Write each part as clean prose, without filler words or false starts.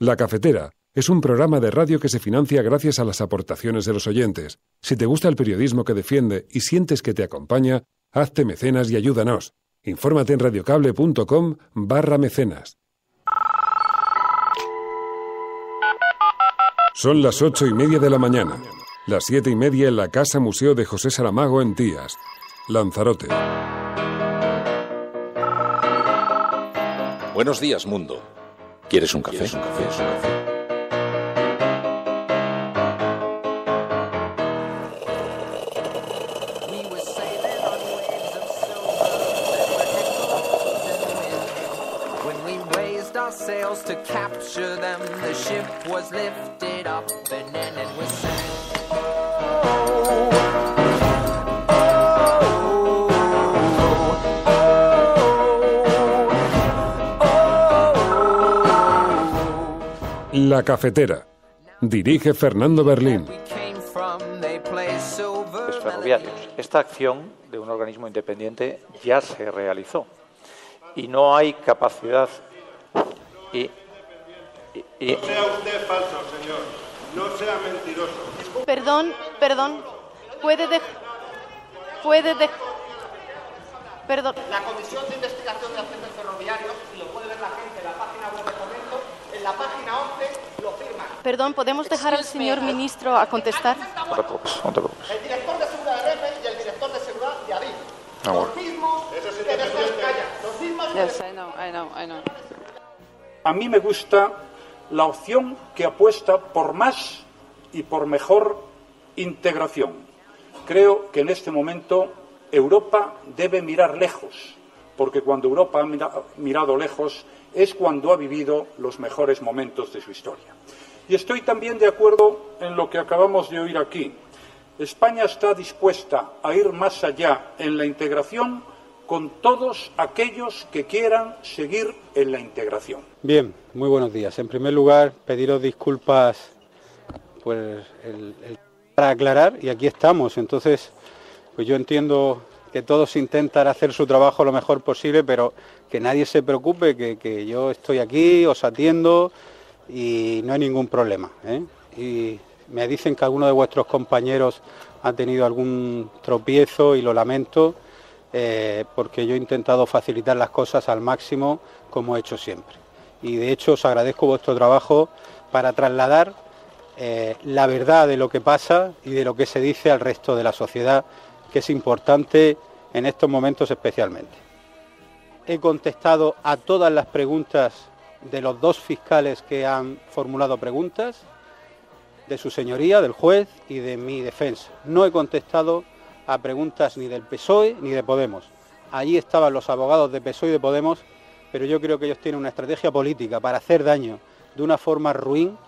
La Cafetera es un programa de radio que se financia gracias a las aportaciones de los oyentes. Si te gusta el periodismo que defiende y sientes que te acompaña, hazte mecenas y ayúdanos. Infórmate en radiocable.com/mecenas. Son las 8:30 de la mañana. Las 7:30 en la Casa Museo de José Saramago en Tías, Lanzarote. Buenos días, mundo. ¿Quieres un café? To capture them, the ship was lifted up and then it was sank. La Cafetera. Dirige Fernando Berlín. Los ferroviarios. Esta acción de un organismo independiente ya se realizó y no hay capacidad. No sea usted falso, señor. No sea mentiroso. Perdón. Perdón. La Comisión de Investigación de Accidentes Ferroviarios, y lo puede ver la gente en la página web de Fomento, en la página 11 lo firman. Perdón, ¿podemos dejar al señor ministro a contestar? No te preocupes. El director de seguridad de Renfe y el director de seguridad de Adif. Bueno. Los mismos que después callan. Los mismos que Yes, I know. A mí me gusta la opción que apuesta por más y por mejor integración. Creo que en este momento Europa debe mirar lejos, porque cuando Europa ha mirado lejos es cuando ha vivido los mejores momentos de su historia. Y estoy también de acuerdo en lo que acabamos de oír aquí. España está dispuesta a ir más allá en la integración con todos aquellos que quieran seguir en la integración. Bien, muy buenos días. En primer lugar, pediros disculpas para aclarar, y aquí estamos. Entonces, pues yo entiendo que todos intentan hacer su trabajo lo mejor posible, pero que nadie se preocupe, que yo estoy aquí, os atiendo y no hay ningún problema, ¿eh? Y me dicen que alguno de vuestros compañeros ha tenido algún tropiezo y lo lamento. Porque yo he intentado facilitar las cosas al máximo, como he hecho siempre. Y de hecho os agradezco vuestro trabajo para trasladar la verdad de lo que pasa y de lo que se dice al resto de la sociedad, que es importante en estos momentos especialmente. He contestado a todas las preguntas de los dos fiscales que han formulado preguntas, de su señoría, del juez y de mi defensa. No he contestado a preguntas ni del PSOE ni de Podemos. Allí estaban los abogados de PSOE y de Podemos, pero yo creo que ellos tienen una estrategia política para hacer daño de una forma ruin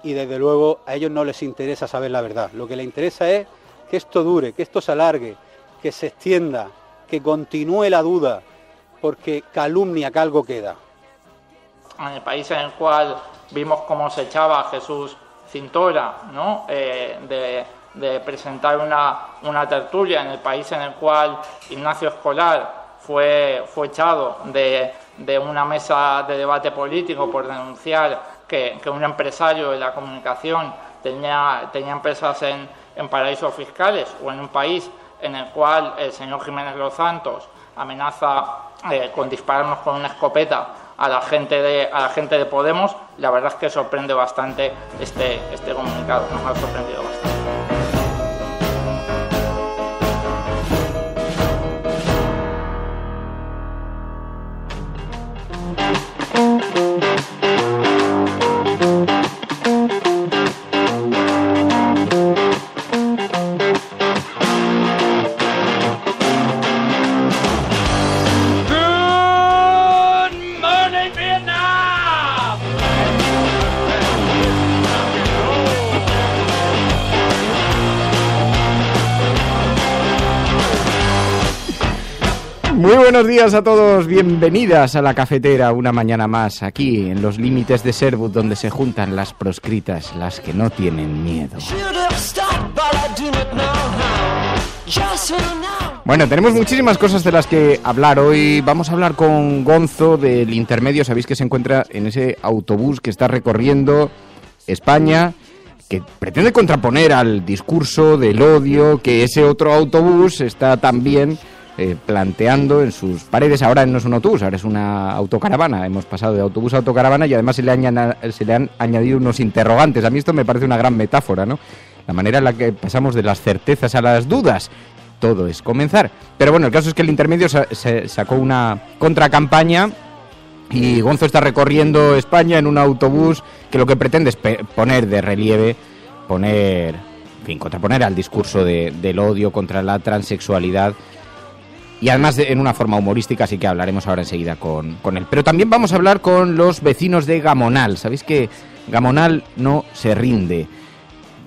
y desde luego a ellos no les interesa saber la verdad. Lo que les interesa es que esto dure, que esto se alargue, que se extienda, que continúe la duda, porque calumnia que algo queda. En el país en el cual vimos cómo se echaba a Jesús Cintora, ¿no? De presentar una tertulia, en el país en el cual Ignacio Escolar fue echado de una mesa de debate político por denunciar que un empresario de la comunicación tenía empresas en paraísos fiscales, o en un país en el cual el señor Jiménez Los Santos amenaza con dispararnos con una escopeta a la gente de Podemos. La verdad es que sorprende bastante este comunicado, nos ha sorprendido bastante. Muy buenos días a todos, bienvenidas a La Cafetera una mañana más, aquí en los límites de Sherwood, donde se juntan las proscritas, las que no tienen miedo. Bueno, tenemos muchísimas cosas de las que hablar hoy. Vamos a hablar con Gonzo del Intermedio. Sabéis que se encuentra en ese autobús que está recorriendo España, que pretende contraponer al discurso del odio que ese otro autobús está también planteando en sus paredes. Ahora no es un autobús, ahora es una autocaravana. Hemos pasado de autobús a autocaravana y además se le han añadido unos interrogantes. A mí esto me parece una gran metáfora, ¿no? La manera en la que pasamos de las certezas a las dudas. Todo es comenzar. Pero bueno, el caso es que el Intermedio se sacó una contracampaña y Gonzo está recorriendo España en un autobús que lo que pretende es poner de relieve, contraponer al discurso del odio contra la transexualidad y además en una forma humorística, así que hablaremos ahora enseguida con él. Pero también vamos a hablar con los vecinos de Gamonal. Sabéis que Gamonal no se rinde.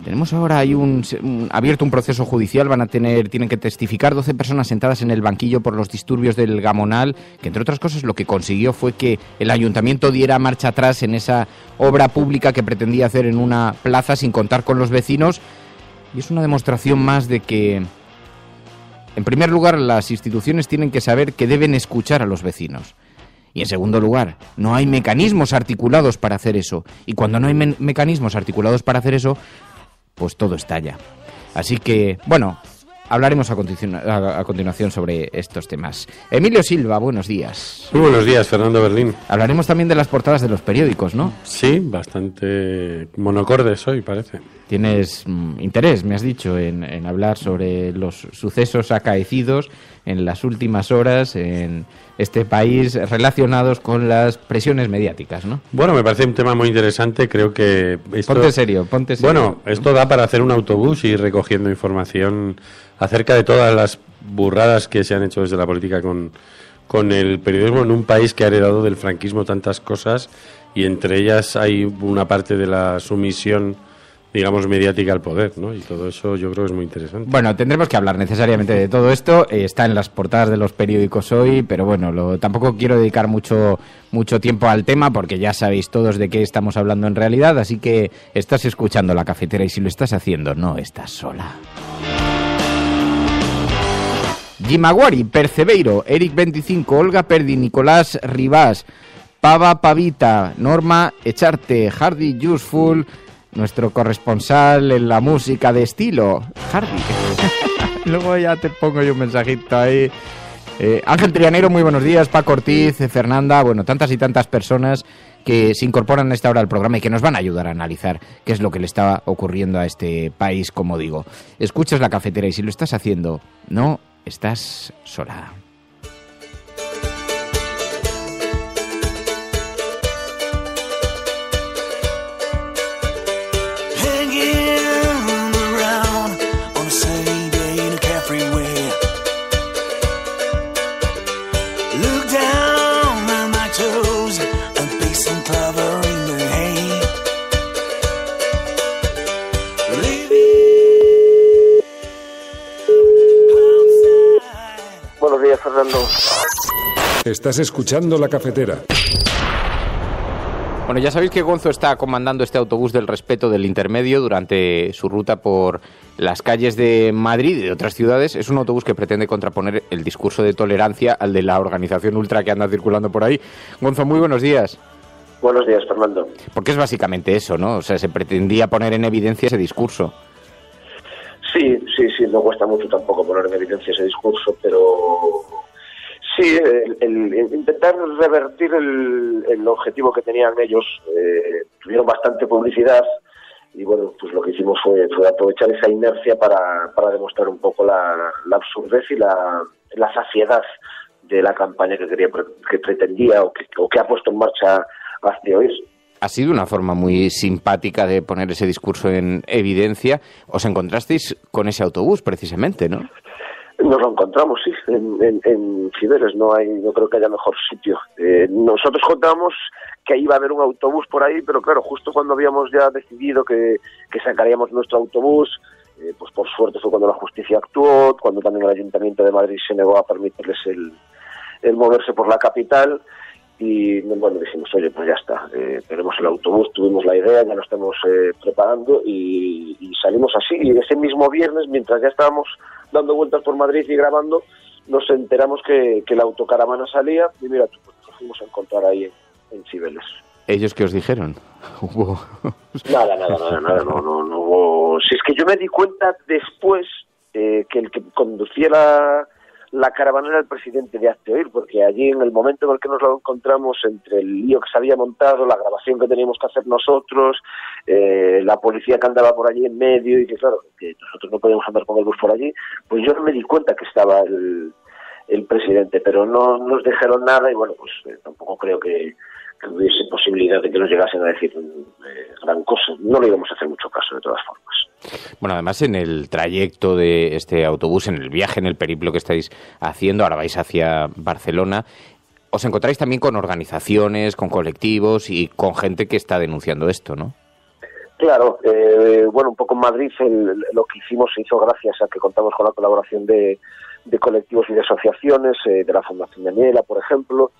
Tenemos ahora abierto un proceso judicial, tienen que testificar 12 personas sentadas en el banquillo por los disturbios del Gamonal, que entre otras cosas lo que consiguió fue que el ayuntamiento diera marcha atrás en esa obra pública que pretendía hacer en una plaza sin contar con los vecinos, y es una demostración más de que, en primer lugar, las instituciones tienen que saber que deben escuchar a los vecinos. Y en segundo lugar, no hay mecanismos articulados para hacer eso, y cuando no hay mecanismos articulados para hacer eso, pues todo estalla. Así que, bueno, hablaremos a continuación sobre estos temas. Emilio Silva, buenos días. Muy buenos días, Fernando Berlín. Hablaremos también de las portadas de los periódicos, ¿no? Sí, bastante monocordes hoy, parece. Tienes interés, me has dicho, en hablar sobre los sucesos acaecidos en las últimas horas en este país relacionados con las presiones mediáticas, ¿no? Bueno, me parece un tema muy interesante, creo que esto... Ponte serio. Bueno, esto da para hacer un autobús y ir recogiendo información acerca de todas las burradas que se han hecho desde la política con el periodismo en un país que ha heredado del franquismo tantas cosas, y entre ellas hay una parte de la sumisión, digamos, mediática al poder, ¿no? Y todo eso yo creo que es muy interesante. Bueno, tendremos que hablar necesariamente de todo esto. Está en las portadas de los periódicos hoy, pero bueno, tampoco quiero dedicar mucho tiempo al tema porque ya sabéis todos de qué estamos hablando en realidad, así que estás escuchando La Cafetera y si lo estás haciendo, no estás sola. Jimaguari, Percebeiro, Eric 25, Olga Perdi, Nicolás Rivas, Pava Pavita, Norma Echarte, Hardy Useful, nuestro corresponsal en la música de estilo, Hardy. Luego ya te pongo yo un mensajito ahí. Ángel Trianero, muy buenos días. Paco Ortiz, Fernanda, bueno, tantas y tantas personas que se incorporan a esta hora al programa y que nos van a ayudar a analizar qué es lo que le está ocurriendo a este país, como digo. Escuchas La Cafetera y si lo estás haciendo, no estás sola. Buenos días, Fernando. Estás escuchando La Cafetera. Bueno, ya sabéis que Gonzo está comandando este autobús del respeto del Intermedio durante su ruta por las calles de Madrid y de otras ciudades. Es un autobús que pretende contraponer el discurso de tolerancia al de la organización ultra que anda circulando por ahí. Gonzo, muy buenos días. Buenos días, Fernando. Porque es básicamente eso, ¿no? O sea, se pretendía poner en evidencia ese discurso. Sí, no cuesta mucho tampoco poner en evidencia ese discurso, pero sí, el intentar revertir el objetivo que tenían ellos, tuvieron bastante publicidad y bueno, pues lo que hicimos fue aprovechar esa inercia para demostrar un poco la absurdez y la saciedad de la campaña que pretendía o que ha puesto en marcha hacia hoy. Ha sido una forma muy simpática de poner ese discurso en evidencia. Os encontrasteis con ese autobús, precisamente, ¿no? Nos lo encontramos, sí, en Cibeles. No creo que haya mejor sitio. Nosotros contábamos que iba a haber un autobús por ahí, pero claro, justo cuando habíamos ya decidido que sacaríamos nuestro autobús, pues por suerte fue cuando la justicia actuó, cuando también el Ayuntamiento de Madrid se negó a permitirles el moverse por la capital. y bueno, dijimos, oye, pues ya está, tenemos el autobús, tuvimos la idea, ya lo estamos preparando y salimos así. Y ese mismo viernes, mientras ya estábamos dando vueltas por Madrid y grabando, nos enteramos que la autocaravana salía y mira, pues nos fuimos a encontrar ahí en Cibeles. ¿Ellos qué os dijeron? Nada, no hubo... Si es que yo me di cuenta después que el que conducía la caravana era el presidente de Hazte Oír, porque allí en el momento en el que nos lo encontramos, entre el lío que se había montado, la grabación que teníamos que hacer nosotros, la policía que andaba por allí en medio y que claro, que nosotros no podíamos andar con el bus por allí, pues yo no me di cuenta que estaba el presidente, pero no nos dijeron nada y bueno, pues tampoco creo que hubiese posibilidad de que nos llegasen a decir gran cosa. No le íbamos a hacer mucho caso de todas formas. Bueno, además en el trayecto de este autobús, en el viaje, en el periplo que estáis haciendo, ahora vais hacia Barcelona, os encontráis también con organizaciones, con colectivos y con gente que está denunciando esto, ¿no? Claro, bueno, un poco en Madrid lo que hicimos se hizo gracias a que contamos con la colaboración de colectivos y de asociaciones, de la Fundación Daniela, por ejemplo,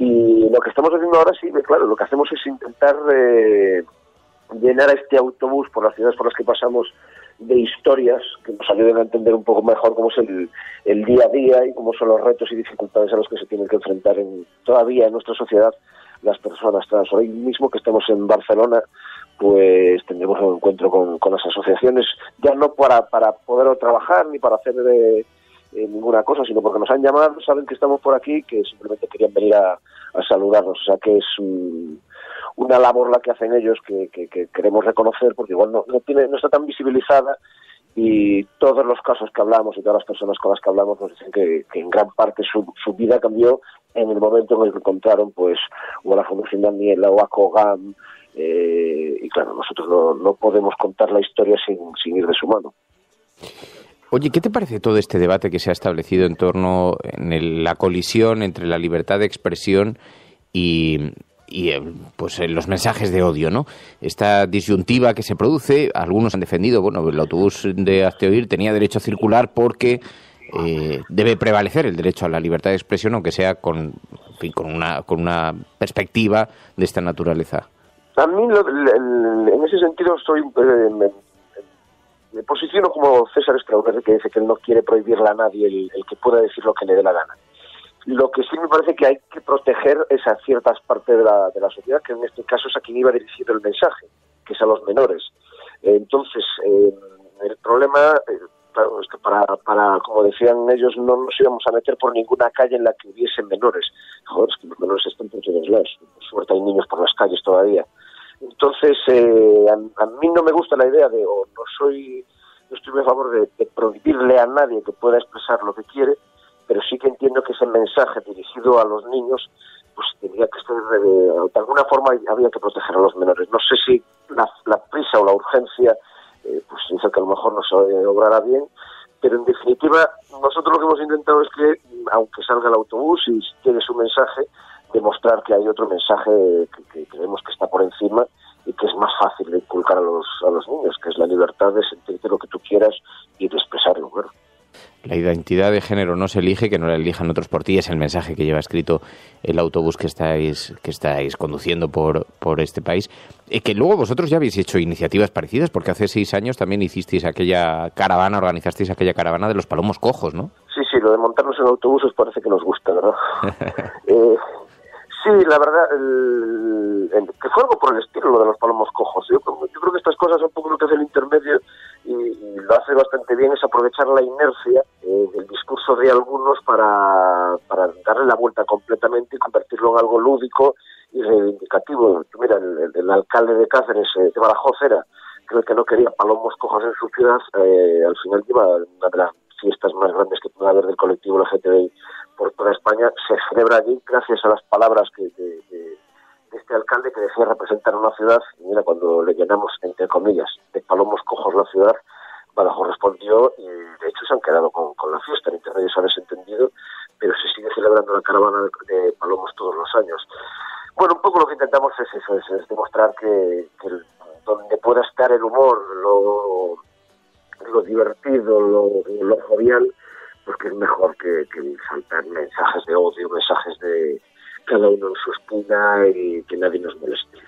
y lo que estamos haciendo ahora sí, claro, lo que hacemos es intentar llenar a este autobús por las ciudades por las que pasamos de historias que nos ayuden a entender un poco mejor cómo es el día a día y cómo son los retos y dificultades a los que se tienen que enfrentar todavía en nuestra sociedad las personas trans. Hoy mismo que estamos en Barcelona, pues tendremos un encuentro con las asociaciones, ya no para poder trabajar ni para hacer ninguna cosa, sino porque nos han llamado, saben que estamos por aquí, que simplemente querían venir a saludarnos. O sea que es una labor la que hacen ellos que queremos reconocer, porque igual no está tan visibilizada, y todos los casos que hablamos y todas las personas con las que hablamos nos dicen que en gran parte su vida cambió en el momento en el que encontraron pues o a la Fundación Daniela o a COGAM, y claro, nosotros no podemos contar la historia sin ir de su mano. Oye, ¿qué te parece todo este debate que se ha establecido en torno a la colisión entre la libertad de expresión y pues los mensajes de odio, ¿no? Esta disyuntiva que se produce, algunos han defendido, bueno, el autobús de Hazte Oír tenía derecho a circular porque debe prevalecer el derecho a la libertad de expresión, aunque sea con una perspectiva de esta naturaleza. A mí, en ese sentido, me posiciono como César Strawberry, que dice que él no quiere prohibirle a nadie el que pueda decir lo que le dé la gana. Lo que sí me parece que hay que proteger es a ciertas partes de la sociedad, que en este caso es a quien iba dirigido el mensaje, que es a los menores. Entonces, el problema, claro, es que para como decían ellos, no nos íbamos a meter por ninguna calle en la que hubiesen menores. Joder, es que los menores están por todos lados. Por suerte hay niños por las calles todavía. Entonces, a mí no me gusta la idea no estoy a favor de prohibirle a nadie que pueda expresar lo que quiere, pero sí que entiendo que ese mensaje dirigido a los niños, pues tendría que estar, de alguna forma había que proteger a los menores. No sé si la prisa o la urgencia, pues dice que a lo mejor no se obrará bien, pero en definitiva, nosotros lo que hemos intentado es que, aunque salga el autobús y tiene su mensaje, demostrar que hay otro mensaje que creemos que está por encima y que es más fácil de inculcar a los niños, que es la libertad de sentirte lo que tú quieras y de expresarlo. Bueno. La identidad de género no se elige, que no la elijan otros por ti, es el mensaje que lleva escrito el autobús que estáis conduciendo por este país. Que luego vosotros ya habéis hecho iniciativas parecidas, porque hace 6 años también organizasteis aquella caravana de los palomos cojos, ¿no? Sí, lo de montarnos en autobuses parece que nos gusta, ¿verdad? Sí, la verdad, que fue algo por el estilo, lo de los palomos cojos. Yo creo que estas cosas, un poco lo que hace el intermedio, y lo hace bastante bien, es aprovechar la inercia del discurso de algunos para darle la vuelta completamente y convertirlo en algo lúdico y reivindicativo. Mira, el alcalde de Cáceres, de Badajoz, creo que no quería palomos cojos en su ciudad, al final lleva una de las fiestas más grandes que puede haber del colectivo LGTBI por toda España, se celebra allí gracias a las palabras de este alcalde, que decía representar una ciudad. Y mira, cuando le llenamos, entre comillas, de palomos cojos la ciudad, Badajoz respondió y de hecho se han quedado con la fiesta. En internet se ha desentendido, pero se sigue celebrando la caravana de palomos todos los años. Bueno, un poco lo que intentamos es eso, es demostrar que donde pueda estar el humor, lo divertido, lo jovial, pues que es mejor que saltar mensajes de odio, mensajes cada uno en su esquina y que nadie nos moleste.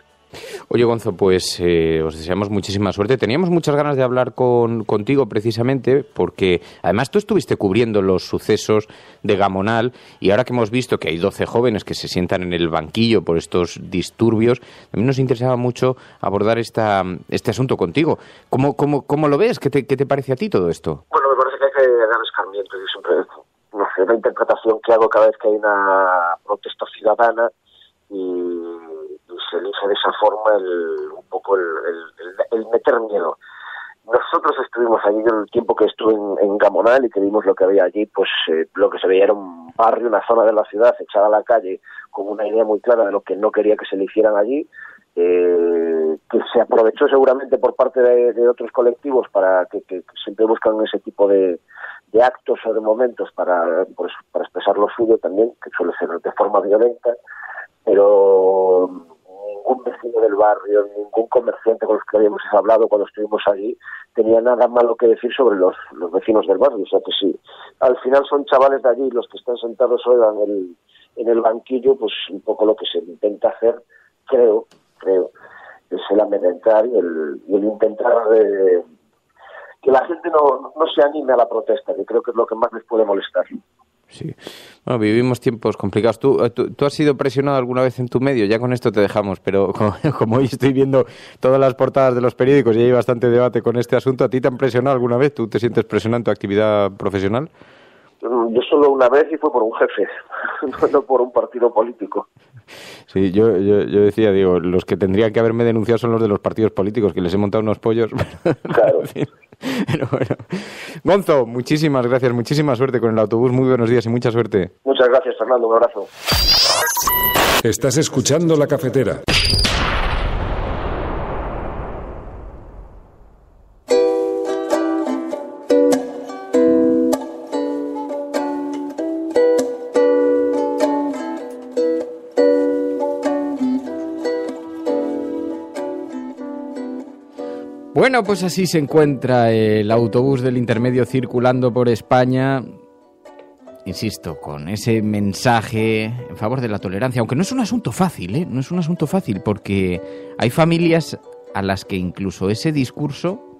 Oye, Gonzo, pues os deseamos muchísima suerte. Teníamos muchas ganas de hablar contigo precisamente porque además tú estuviste cubriendo los sucesos de Gamonal y ahora que hemos visto que hay 12 jóvenes que se sientan en el banquillo por estos disturbios, también nos interesaba mucho abordar este asunto contigo. ¿Cómo lo ves? ¿Qué te parece a ti todo esto? Bueno, me parece que hay que dar escarmientos. Yo siempre, no sé, la interpretación que hago cada vez que hay una protesta ciudadana y se elige de esa forma un poco el meter miedo. Nosotros estuvimos allí el tiempo que estuve en Gamonal y que vimos lo que había allí, pues lo que se veía era un barrio, una zona de la ciudad echada a la calle con una idea muy clara de lo que no quería que se le hicieran allí, que se aprovechó seguramente por parte de otros colectivos para que siempre buscan ese tipo de actos o de momentos para expresar lo suyo también, que suele ser de forma violenta, pero ningún vecino del barrio, ningún comerciante con los que habíamos hablado cuando estuvimos allí tenía nada malo que decir sobre los vecinos del barrio. O sea que sí, al final son chavales de allí los que están sentados hoy en el banquillo, pues un poco lo que se intenta hacer, creo, es el amedrentar y el intentar que la gente no se anime a la protesta, que creo que es lo que más les puede molestar. Sí. Bueno, vivimos tiempos complicados. ¿Tú has sido presionado alguna vez en tu medio? Ya con esto te dejamos, pero como hoy estoy viendo todas las portadas de los periódicos y hay bastante debate con este asunto, ¿a ti te han presionado alguna vez? ¿Tú te sientes presionado en tu actividad profesional? Yo solo una vez y fue por un jefe, no por un partido político. Sí, yo decía, digo, los que tendrían que haberme denunciado son los de los partidos políticos, que les he montado unos pollos. Claro. Pero bueno. Gonzo, muchísimas gracias, muchísima suerte con el autobús, muy buenos días y mucha suerte. Muchas gracias, Fernando, un abrazo. Estás escuchando La Cafetera. Bueno, pues así se encuentra el autobús del intermedio circulando por España, insisto, con ese mensaje en favor de la tolerancia, aunque no es un asunto fácil, no es un asunto fácil, porque hay familias a las que incluso ese discurso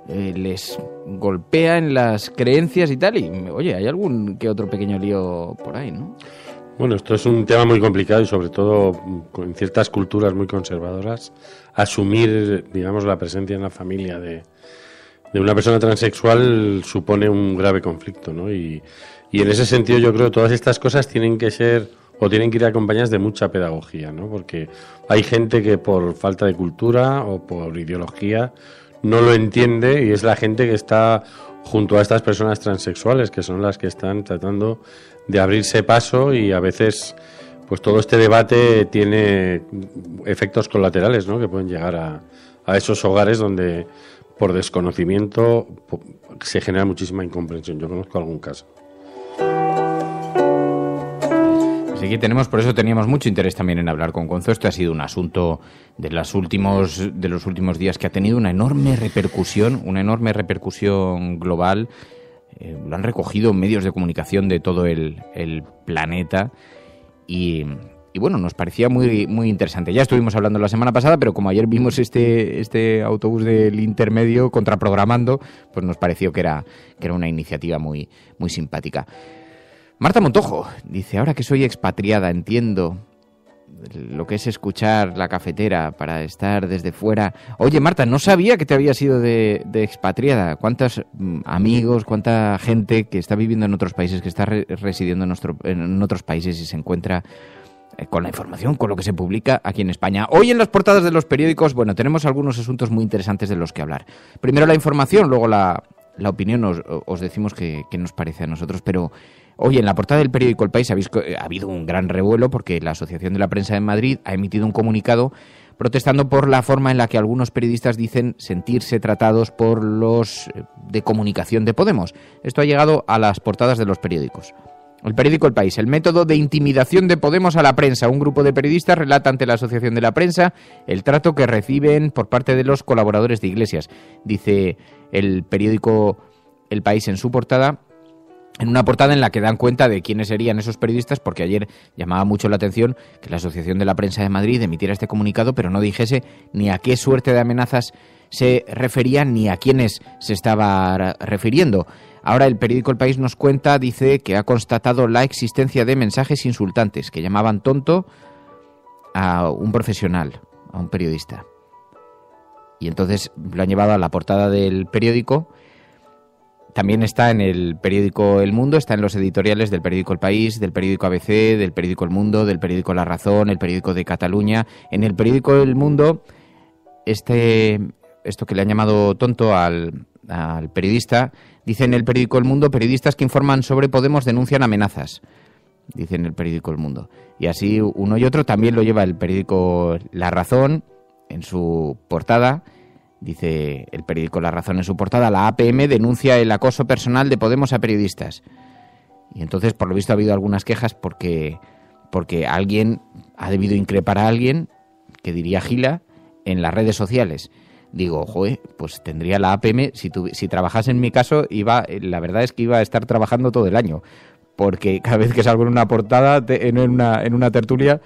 les golpea en las creencias y tal, y oye, hay algún que otro pequeño lío por ahí, ¿no? Bueno, esto es un tema muy complicado y sobre todo en ciertas culturas muy conservadoras, asumir, digamos, la presencia en la familia de una persona transexual supone un grave conflicto, ¿no? Y en ese sentido yo creo que todas estas cosas tienen que ser o tienen que ir acompañadas de mucha pedagogía, ¿no? Porque hay gente que por falta de cultura o por ideología no lo entiende y es la gente que está junto a estas personas transexuales, que son las que están tratando de abrirse paso y a veces pues todo este debate tiene efectos colaterales, ¿no? Que pueden llegar a esos hogares donde por desconocimiento se genera muchísima incomprensión. Yo conozco algún caso. Así que por eso teníamos mucho interés también en hablar con Gonzo. Este ha sido un asunto de los últimos días que ha tenido una enorme repercusión global. Lo han recogido medios de comunicación de todo el planeta y bueno, nos parecía muy, muy interesante. Ya estuvimos hablando la semana pasada, pero como ayer vimos este autobús del intermedio contraprogramando, pues nos pareció que era una iniciativa muy, muy simpática. Marta Montojo dice, ahora que soy expatriada, entiendo lo que es escuchar La Cafetera para estar desde fuera. Oye, Marta, no sabía que te habías ido de expatriada. ¿Cuántos amigos, cuánta gente que está viviendo en otros países, que está residiendo en otros países y se encuentra con la información, con lo que se publica aquí en España? Hoy en las portadas de los periódicos, bueno, tenemos algunos asuntos muy interesantes de los que hablar. Primero la información, luego la opinión, os decimos qué nos parece a nosotros, pero hoy en la portada del periódico El País ha habido un gran revuelo porque la Asociación de la Prensa de Madrid ha emitido un comunicado protestando por la forma en la que algunos periodistas dicen sentirse tratados por los de comunicación de Podemos. Esto ha llegado a las portadas de los periódicos. El periódico El País, el método de intimidación de Podemos a la prensa. Un grupo de periodistas relata ante la Asociación de la Prensa el trato que reciben por parte de los colaboradores de Iglesias. Dice el periódico El País en su portada en una portada en la que dan cuenta de quiénes serían esos periodistas, porque ayer llamaba mucho la atención que la Asociación de la Prensa de Madrid emitiera este comunicado, pero no dijese ni a qué suerte de amenazas se refería ni a quiénes se estaba refiriendo. Ahora el periódico El País nos cuenta, dice que ha constatado la existencia de mensajes insultantes que llamaban tonto a un profesional, a un periodista. Y entonces lo han llevado a la portada del periódico. También está en el periódico El Mundo, está en los editoriales del periódico El País, del periódico ABC, del periódico El Mundo, del periódico La Razón, el periódico de Cataluña. En el periódico El Mundo, esto que le han llamado tonto al periodista, dice en el periódico El Mundo, periodistas que informan sobre Podemos denuncian amenazas, dice en el periódico El Mundo. Y así uno y otro. También lo lleva el periódico La Razón en su portada. Dice el periódico La Razón en su portada, la APM denuncia el acoso personal de Podemos a periodistas. Y entonces, por lo visto, ha habido algunas quejas porque alguien ha debido increpar a alguien, que diría Gila, en las redes sociales. Digo, joder, pues tendría la APM, si trabajase en mi caso, la verdad es que iba a estar trabajando todo el año. Porque cada vez que salgo en una portada, en una tertulia,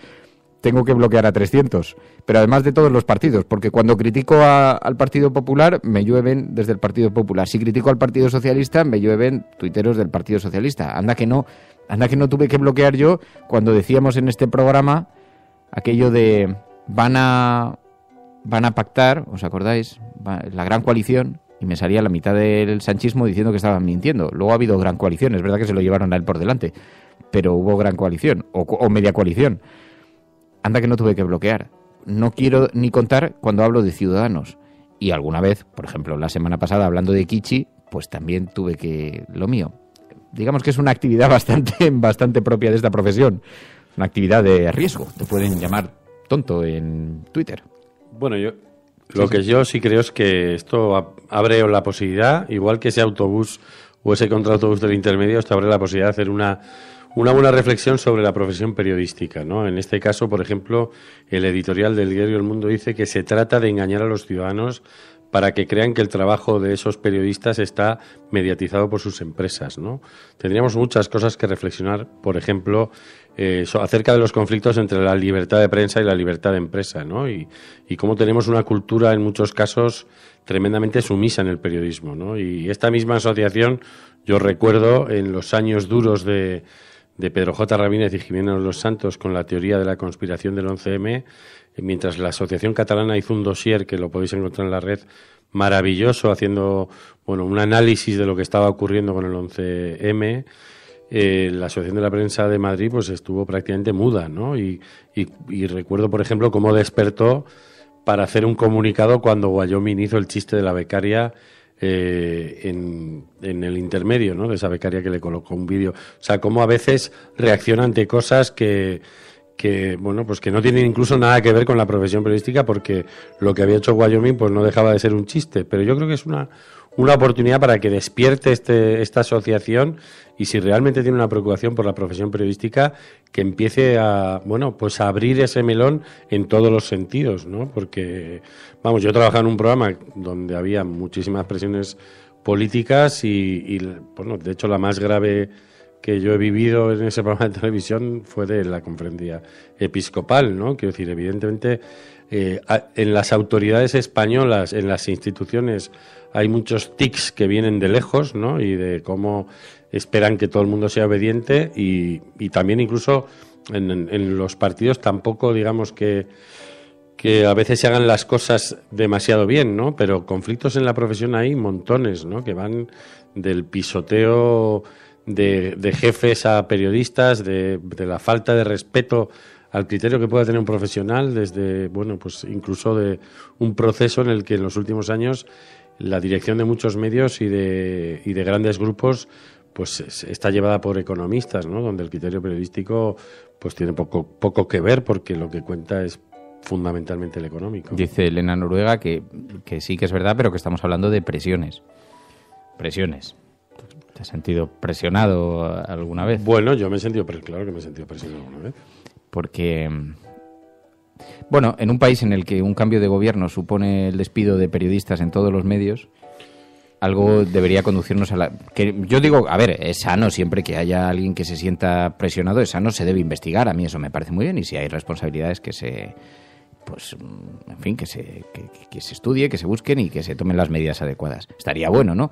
tengo que bloquear a 300, pero además de todos los partidos, porque cuando critico al Partido Popular, me llueven desde el Partido Popular. Si critico al Partido Socialista, me llueven tuiteros del Partido Socialista. Anda que no tuve que bloquear yo cuando decíamos en este programa aquello de van a pactar, ¿os acordáis? La gran coalición, y me salía la mitad del sanchismo diciendo que estaban mintiendo. Luego ha habido gran coalición, es verdad que se lo llevaron a él por delante, pero hubo gran coalición, o media coalición. Anda que no tuve que bloquear. No quiero ni contar cuando hablo de Ciudadanos. Y alguna vez, por ejemplo, la semana pasada hablando de Kichi, pues también tuve que lo mío. Digamos que es una actividad bastante propia de esta profesión. Una actividad de riesgo. Te pueden llamar tonto en Twitter. Bueno, yo sí creo es que esto abre la posibilidad, igual que ese autobús o ese contraautobús del intermedio, esto abre la posibilidad de hacer una buena reflexión sobre la profesión periodística, ¿no? En este caso, por ejemplo, el editorial del diario El Mundo dice que se trata de engañar a los ciudadanos para que crean que el trabajo de esos periodistas está mediatizado por sus empresas, ¿no? Tendríamos muchas cosas que reflexionar, por ejemplo, acerca de los conflictos entre la libertad de prensa y la libertad de empresa, ¿no? Y cómo tenemos una cultura, en muchos casos, tremendamente sumisa en el periodismo, ¿no? Y esta misma asociación, yo recuerdo en los años duros de Pedro J. Rabínez y Jimeno Los Santos con la teoría de la conspiración del 11M, mientras la Asociación Catalana hizo un dossier, que lo podéis encontrar en la red, maravilloso, haciendo un análisis de lo que estaba ocurriendo con el 11M, la Asociación de la Prensa de Madrid pues estuvo prácticamente muda, ¿no? Y recuerdo, por ejemplo, cómo despertó para hacer un comunicado cuando Wyoming hizo el chiste de la becaria en el intermedio, ¿no? De esa becaria que le colocó un vídeo. O sea, cómo a veces reacciona ante cosas que no tienen incluso nada que ver con la profesión periodística, porque lo que había hecho Wyoming pues no dejaba de ser un chiste. Pero yo creo que es una oportunidad para que despierte esta asociación, y si realmente tiene una preocupación por la profesión periodística, que empiece a abrir ese melón en todos los sentidos, ¿no? Porque, yo he trabajado en un programa donde había muchísimas presiones políticas y de hecho la más grave que yo he vivido en ese programa de televisión fue de la conferencia episcopal, ¿no? Quiero decir, evidentemente, en las autoridades españolas, en las instituciones, hay muchos tics que vienen de lejos, ¿no? Y de cómo esperan que todo el mundo sea obediente, y también incluso en los partidos tampoco, digamos que a veces se hagan las cosas demasiado bien, ¿no? Pero conflictos en la profesión hay montones, ¿no? Que van del pisoteo de jefes a periodistas, de la falta de respeto al criterio que pueda tener un profesional, desde, incluso de un proceso en el que en los últimos años la dirección de muchos medios y de grandes grupos pues está llevada por economistas, ¿no? Donde el criterio periodístico pues tiene poco que ver, porque lo que cuenta es fundamentalmente el económico. Dice Elena Noruega que sí que es verdad, pero que estamos hablando de presiones. Presiones. ¿Te has sentido presionado alguna vez? Bueno, yo me he sentido, claro que me he sentido presionado alguna vez. Porque, en un país en el que un cambio de gobierno supone el despido de periodistas en todos los medios, algo debería conducirnos a la... que yo digo, a ver, es sano siempre que haya alguien que se sienta presionado, es sano, se debe investigar, a mí eso me parece muy bien, y si hay responsabilidades que se... pues, en fin, que se estudie, que se busquen y que se tomen las medidas adecuadas. Estaría bueno, ¿no?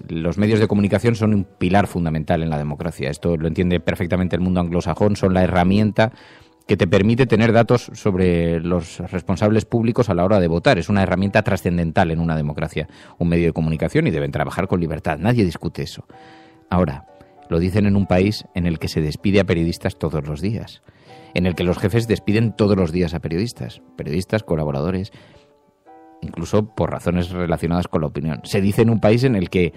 Los medios de comunicación son un pilar fundamental en la democracia. Esto lo entiende perfectamente el mundo anglosajón, son la herramienta que te permite tener datos sobre los responsables públicos a la hora de votar. Es una herramienta trascendental en una democracia, un medio de comunicación, y deben trabajar con libertad. Nadie discute eso. Ahora, lo dicen en un país en el que se despide a periodistas todos los días, en el que los jefes despiden todos los días a periodistas, colaboradores, incluso por razones relacionadas con la opinión. Se dice en un país en el que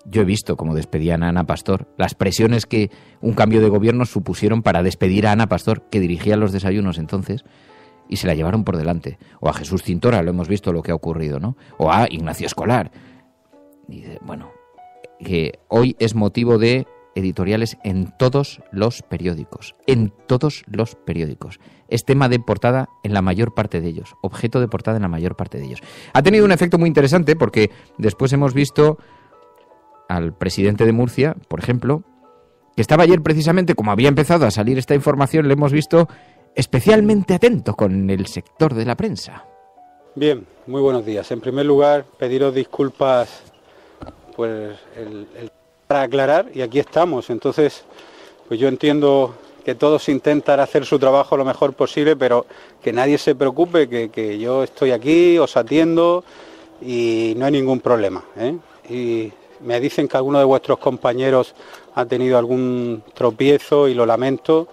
yo he visto cómo despedían a Ana Pastor, las presiones que un cambio de gobierno supusieron para despedir a Ana Pastor, que dirigía los desayunos entonces, y se la llevaron por delante. O a Jesús Cintora, lo hemos visto lo que ha ocurrido, ¿no? O a Ignacio Escolar. Y bueno, que hoy es motivo de editoriales en todos los periódicos. En todos los periódicos. Es tema de portada en la mayor parte de ellos. Objeto de portada en la mayor parte de ellos. Ha tenido un efecto muy interesante porque después hemos visto al presidente de Murcia, por ejemplo, que estaba ayer precisamente, como había empezado a salir esta información, le hemos visto especialmente atento con el sector de la prensa. Bien, muy buenos días. En primer lugar, pediros disculpas pues para aclarar, y aquí estamos. Entonces, pues yo entiendo que todos intentan hacer su trabajo lo mejor posible, pero que nadie se preocupe, que yo estoy aquí, os atiendo y no hay ningún problema, ¿eh? Y me dicen que alguno de vuestros compañeros ha tenido algún tropiezo y lo lamento,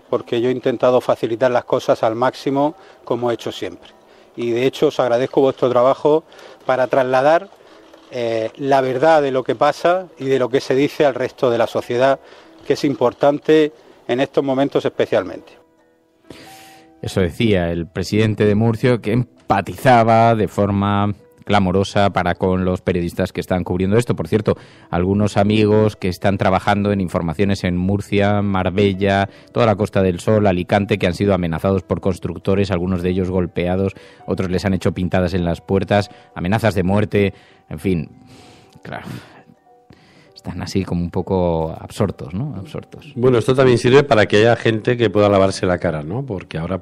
porque yo he intentado facilitar las cosas al máximo, como he hecho siempre. Y de hecho os agradezco vuestro trabajo para trasladar la verdad de lo que pasa y de lo que se dice al resto de la sociedad, que es importante en estos momentos especialmente. Eso decía el presidente de Murcia, que empatizaba de forma clamorosa para con los periodistas que están cubriendo esto. Por cierto, algunos amigos que están trabajando en informaciones en Murcia, Marbella, toda la Costa del Sol, Alicante, que han sido amenazados por constructores, algunos de ellos golpeados, otros les han hecho pintadas en las puertas, amenazas de muerte, en fin, claro, están así como un poco absortos, ¿no? Absortos. Bueno, esto también sirve para que haya gente que pueda lavarse la cara, ¿no? Porque ahora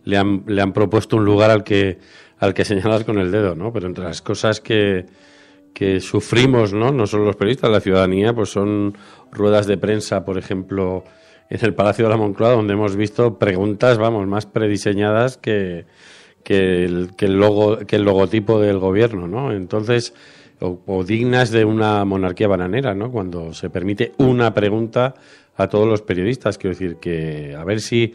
le han propuesto un lugar al que señalas con el dedo, ¿no? Pero entre las cosas que sufrimos, no solo los periodistas, la ciudadanía, pues son ruedas de prensa, por ejemplo, en el Palacio de la Moncloa, donde hemos visto preguntas, más prediseñadas que el logotipo del gobierno, ¿no? Entonces, o dignas de una monarquía bananera, ¿no? Cuando se permite una pregunta a todos los periodistas. Quiero decir que a ver si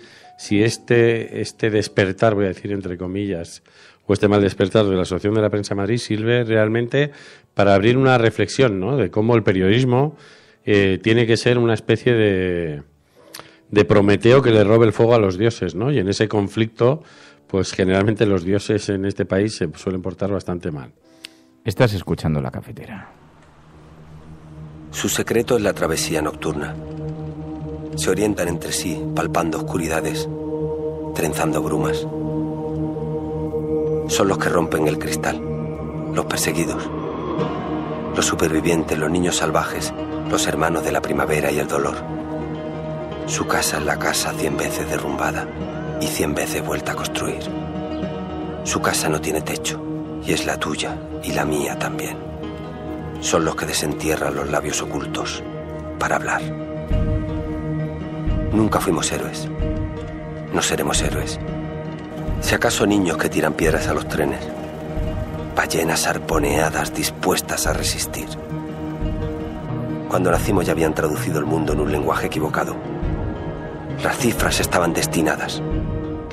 este despertar, voy a decir entre comillas, o este mal despertar de la Asociación de la Prensa de Madrid sirve realmente para abrir una reflexión, ¿no? De cómo el periodismo tiene que ser una especie de Prometeo que le robe el fuego a los dioses, ¿no? Y en ese conflicto, pues generalmente los dioses en este país se suelen portar bastante mal. Estás escuchando La Cafetera. Su secreto es la travesía nocturna. Se orientan entre sí, palpando oscuridades, trenzando brumas. Son los que rompen el cristal, los perseguidos, los supervivientes, los niños salvajes, los hermanos de la primavera y el dolor. Su casa es la casa 100 veces derrumbada y 100 veces vuelta a construir. Su casa no tiene techo y es la tuya y la mía también. Son los que desentierran los labios ocultos para hablar. Nunca fuimos héroes. No seremos héroes. Si acaso niños que tiran piedras a los trenes, ballenas arponeadas dispuestas a resistir. Cuando nacimos ya habían traducido el mundo en un lenguaje equivocado. Las cifras estaban destinadas.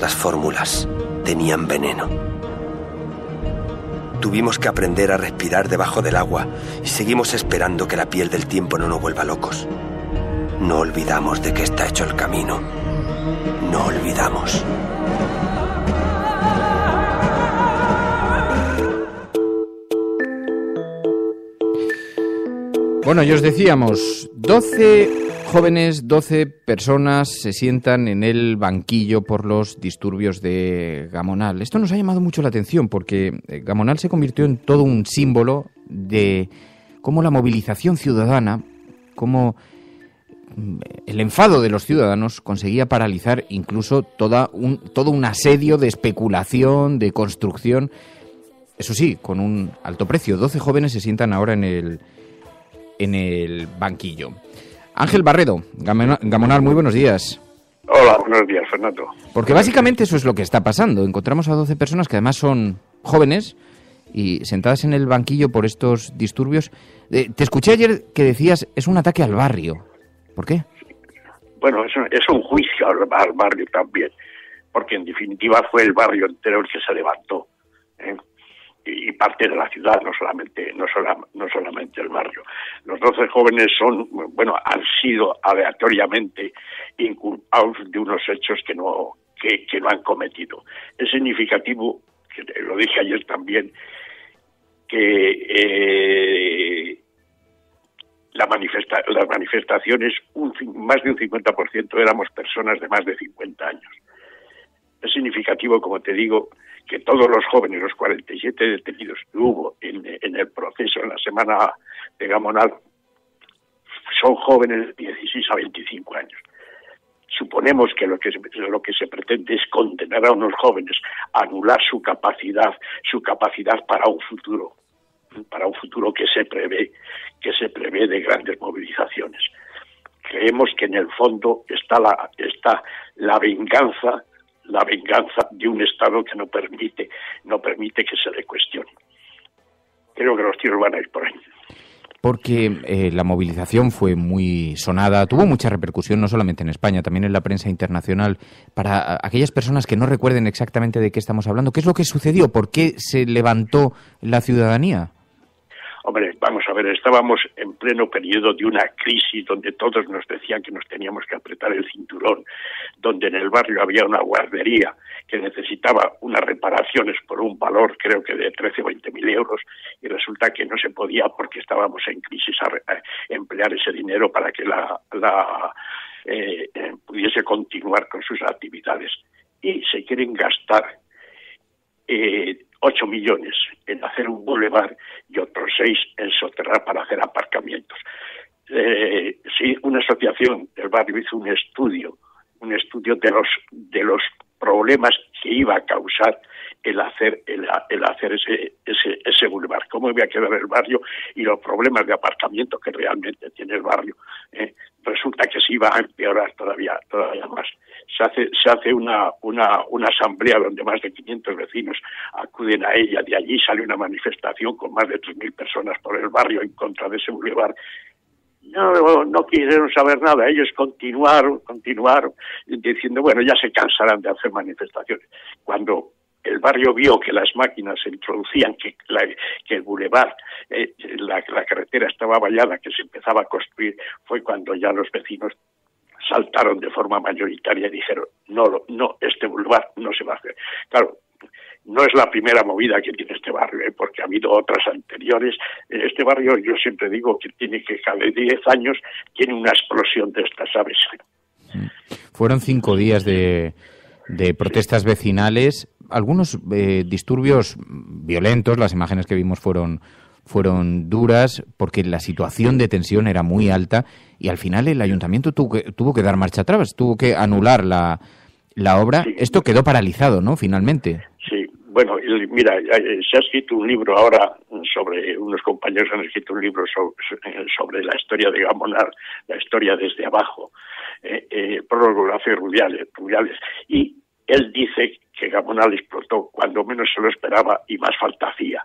Las fórmulas tenían veneno. Tuvimos que aprender a respirar debajo del agua y seguimos esperando que la piel del tiempo no nos vuelva locos. No olvidamos de qué está hecho el camino. No olvidamos. Bueno, ya os decíamos, 12 jóvenes, 12 personas se sientan en el banquillo por los disturbios de Gamonal. Esto nos ha llamado mucho la atención porque Gamonal se convirtió en todo un símbolo de cómo la movilización ciudadana, cómo el enfado de los ciudadanos conseguía paralizar incluso todo un asedio de especulación, de construcción. Eso sí, con un alto precio. 12 jóvenes se sientan ahora en el banquillo. Ángel Barredo, Gamonal, muy buenos días. Hola, buenos días, Fernando. Porque básicamente eso es lo que está pasando. Encontramos a 12 personas que además son jóvenes y sentadas en el banquillo por estos disturbios. Te escuché ayer que decías, es un ataque al barrio. ¿Por qué? Bueno, es un juicio al barrio también, porque en definitiva fue el barrio entero el que se levantó, ¿eh? Y parte de la ciudad, no solamente el barrio. Los 12 jóvenes han sido aleatoriamente inculpados de unos hechos que no han cometido. Es significativo, que lo dije ayer también, que las manifestaciones, más de un 50% éramos personas de más de 50 años. Es significativo, como te digo, que todos los jóvenes, los 47 detenidos que hubo en el proceso en la semana de Gamonal, son jóvenes de 16 a 25 años. Suponemos que lo que se pretende es condenar a unos jóvenes, anular su capacidad para un futuro que se prevé de grandes movilizaciones. Creemos que en el fondo está la venganza de un Estado que no permite que se le cuestione. Creo que los tiros van a ir por ahí. Porque la movilización fue muy sonada, tuvo mucha repercusión no solamente en España, también en la prensa internacional. Para aquellas personas que no recuerden exactamente de qué estamos hablando, ¿qué es lo que sucedió? ¿Por qué se levantó la ciudadanía? Hombre, vamos a ver, estábamos en pleno periodo de una crisis donde todos nos decían que nos teníamos que apretar el cinturón, donde en el barrio había una guardería que necesitaba unas reparaciones por un valor creo que de 13 o 20 mil euros y resulta que no se podía porque estábamos en crisis a emplear ese dinero para que pudiese continuar con sus actividades. Y se quieren gastar 8 millones en hacer un bulevar y otros 6 en soterrar para hacer aparcamientos. Sí, una asociación del barrio hizo un estudio de los problemas que iba a causar el hacer ese bulevar, cómo iba a quedar el barrio y los problemas de aparcamiento que realmente tiene el barrio. Resulta que se iba a empeorar todavía más. Se hace una asamblea donde más de 500 vecinos acuden a ella. De allí sale una manifestación con más de 3.000 personas por el barrio en contra de ese bulevar. No quisieron saber nada. Ellos continuaron diciendo, bueno, ya se cansarán de hacer manifestaciones. Cuando el barrio vio que las máquinas se introducían, que el bulevar, la carretera estaba vallada, que se empezaba a construir, fue cuando ya los vecinos saltaron de forma mayoritaria y dijeron, no, este bulevar no se va a hacer. Claro, no es la primera movida que tiene este barrio, porque ha habido otras anteriores. Este barrio, yo siempre digo que cada 10 años tiene una explosión de estas aves. Fueron 5 días de protestas vecinales, algunos disturbios violentos. Las imágenes que vimos fueron duras porque la situación de tensión era muy alta y al final el ayuntamiento tuvo que dar marcha atrás, tuvo que anular la obra. Sí. Esto quedó paralizado, ¿no? Finalmente. Sí. Bueno, mira, se ha escrito un libro ahora unos compañeros han escrito un libro sobre la historia de Gamonal, la historia desde abajo, prólogo lo hace Rubiales, y él dice que Gamonal explotó cuando menos se lo esperaba y más falta hacía.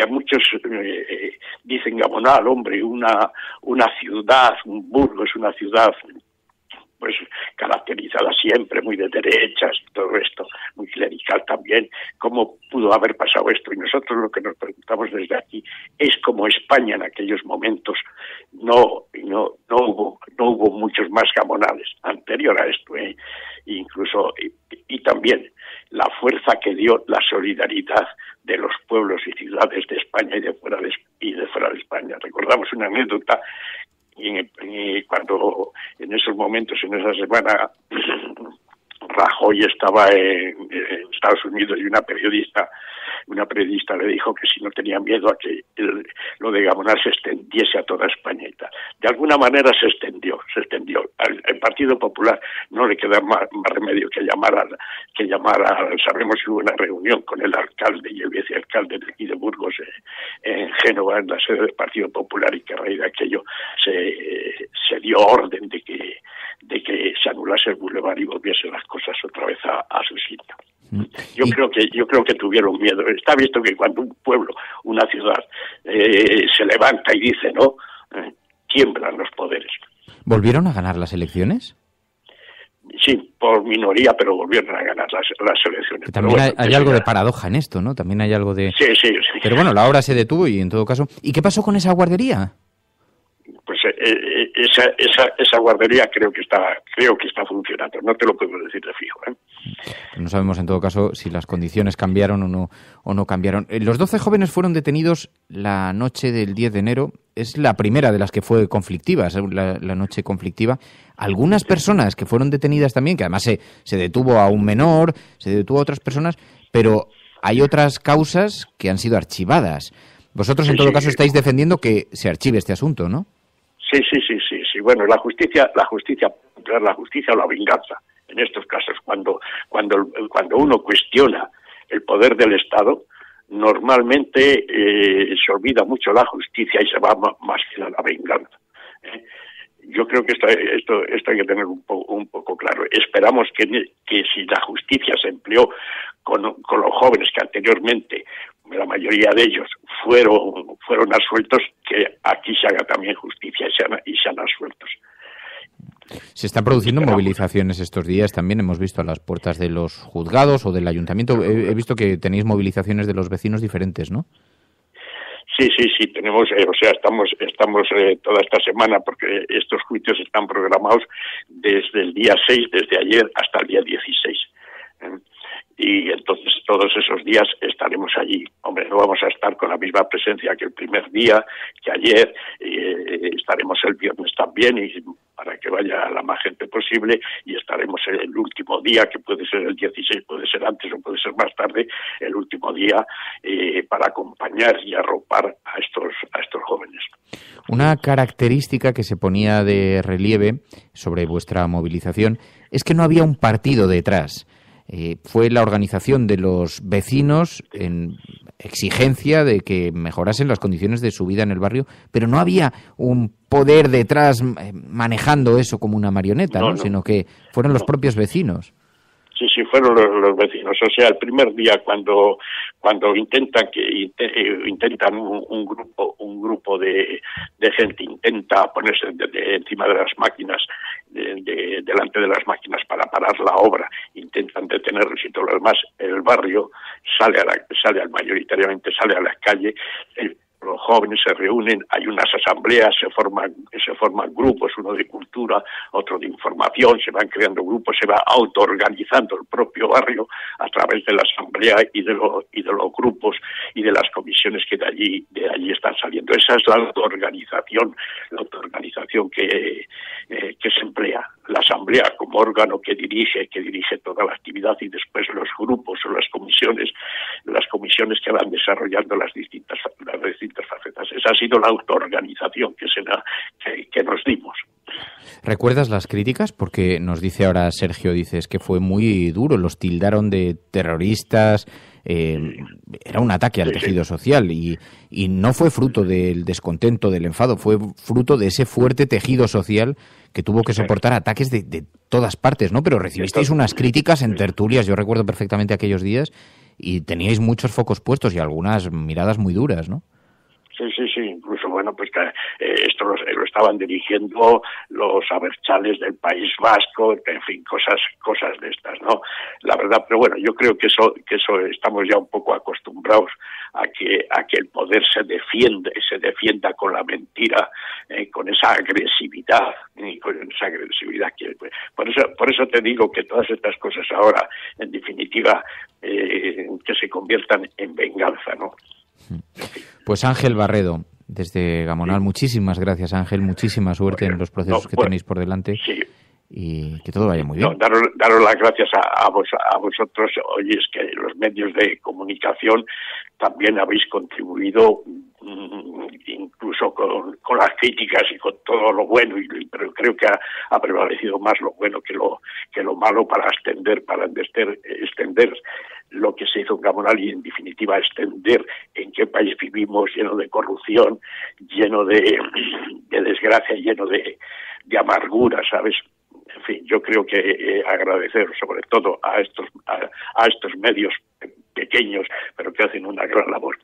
Muchos dicen Gamonal, hombre, una ciudad, un Burgos, una ciudad pues caracterizada siempre muy de derechas, todo esto, muy clerical también. ¿Cómo pudo haber pasado esto? Y nosotros lo que nos preguntamos desde aquí es cómo España en aquellos momentos no hubo muchos más Gamonales anterior a esto, incluso y también la fuerza que dio la solidaridad de los pueblos y ciudades de España y de fuera de España. Recordamos una anécdota cuando en esos momentos, en esa semana, Rajoy estaba en Estados Unidos y una periodista le dijo que si no tenía miedo a que lo de Gamonal se extendiese a toda España y tal. De alguna manera se extendió. Al Partido Popular no le queda más remedio que llamar sabemos que hubo una reunión con el alcalde y el vicealcalde de aquí de Burgos, en Génova, en la sede del Partido Popular, y que a raíz de aquello se dio orden de que se anulase el bulevar y volviesen las cosas otra vez a su sitio. Yo creo que tuvieron miedo. Está visto que cuando un pueblo, una ciudad, se levanta y dice no, tiemblan los poderes. ¿Volvieron a ganar las elecciones? Sí, por minoría, pero volvieron a ganar las elecciones. Que también hay algo de paradoja en esto, ¿no? También hay algo de... Sí. Pero bueno, la obra se detuvo y en todo caso... ¿Y qué pasó con esa guardería? Pues esa guardería creo que está funcionando. No te lo puedo decir de fijo, ¿eh? No sabemos en todo caso si las condiciones cambiaron o no cambiaron. Los 12 jóvenes fueron detenidos la noche del 10 de enero. Es la primera de las que fue conflictiva, la noche conflictiva. Algunas personas que fueron detenidas también, que además se detuvo a un menor, se detuvo a otras personas, pero hay otras causas que han sido archivadas. Vosotros en todo caso estáis defendiendo que se archive este asunto, ¿no? Sí. Bueno, la justicia o la venganza. En estos casos, cuando uno cuestiona el poder del Estado, normalmente se olvida mucho la justicia y se va más que a la venganza. Yo creo que esto hay que tener un poco claro. Esperamos que si la justicia se empleó con los jóvenes que anteriormente, la mayoría de ellos, fueron absueltos, que aquí se haga también justicia y sean absueltos. Se están produciendo movilizaciones estos días también, hemos visto a las puertas de los juzgados o del ayuntamiento. He visto que tenéis movilizaciones de los vecinos diferentes, ¿no? Sí, tenemos, estamos toda esta semana, porque estos juicios están programados desde el día 6, desde ayer hasta el día 16. Y entonces todos esos días estaremos allí. Hombre, no vamos a estar con la misma presencia que el primer día, que ayer, estaremos el viernes también, y para que vaya la más gente posible, y estaremos el último día, que puede ser el 16, puede ser antes o puede ser más tarde, el último día, para acompañar y arropar a estos jóvenes. Una característica que se ponía de relieve sobre vuestra movilización es que no había un partido detrás. Fue la organización de los vecinos en exigencia de que mejorasen las condiciones de su vida en el barrio, pero no había un poder detrás manejando eso como una marioneta, ¿no? Sino que fueron los propios vecinos. Sí, fueron los vecinos. O sea, el primer día cuando intentan un grupo de gente intenta ponerse encima de las máquinas, delante de las máquinas para parar la obra, intentan detenerlos y todo lo demás, el barrio mayoritariamente sale a la calle. Los jóvenes se reúnen, hay unas asambleas, se forman grupos, uno de cultura, otro de información, se van creando grupos, se va autoorganizando el propio barrio a través de la asamblea y de los grupos y de las comisiones que de allí están saliendo. Esa es la autoorganización que se emplea. La asamblea como órgano que dirige toda la actividad, y después los grupos o las comisiones que van desarrollando las distintas facetas. Esa ha sido la autoorganización que nos dimos. ¿Recuerdas las críticas? Porque nos dice ahora Sergio, dices que fue muy duro, los tildaron de terroristas, era un ataque al tejido social y no fue fruto del descontento, del enfado, fue fruto de ese fuerte tejido social que tuvo que soportar ataques de todas partes, ¿no? Pero recibisteis unas críticas en tertulias, yo recuerdo perfectamente aquellos días, y teníais muchos focos puestos y algunas miradas muy duras, ¿no? Sí, incluso, bueno, pues esto lo estaban dirigiendo los abertzales del País Vasco, en fin, cosas de estas, ¿no? La verdad, pero bueno, yo creo que eso estamos ya un poco acostumbrados a que el poder se defienda con la mentira, con esa agresividad, que por eso te digo que todas estas cosas ahora, en definitiva, que se conviertan en venganza, ¿no? Pues Ángel Barredo, desde Gamonal. Muchísimas gracias, Ángel. Muchísima suerte en los procesos que tenéis por delante. Sí. Y que todo vaya muy bien. Daros las gracias a vosotros. Oye, es que los medios de comunicación también habéis contribuido, incluso con las críticas y con todo lo bueno, pero creo que ha prevalecido más lo bueno que lo malo para extender lo que se hizo en Gamonal y, en definitiva, extender en qué país vivimos, lleno de corrupción, lleno de desgracia, lleno de amargura, ¿sabes? En fin, yo creo que agradecer sobre todo a estos medios pequeños, pero que hacen una gran labor.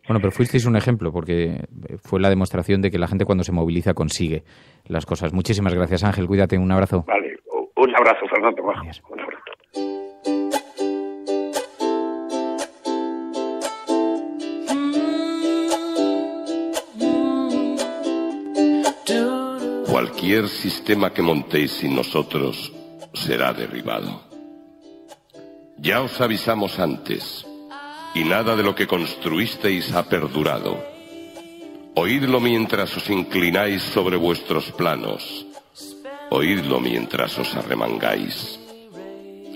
Bueno, pero fuisteis un ejemplo, porque fue la demostración de que la gente cuando se moviliza consigue las cosas. Muchísimas gracias, Ángel. Cuídate, un abrazo. Vale, un abrazo, Fernando. Un abrazo. Cualquier sistema que montéis sin nosotros será derribado. Ya os avisamos antes, y nada de lo que construisteis ha perdurado. Oídlo mientras os inclináis sobre vuestros planos. Oídlo mientras os arremangáis.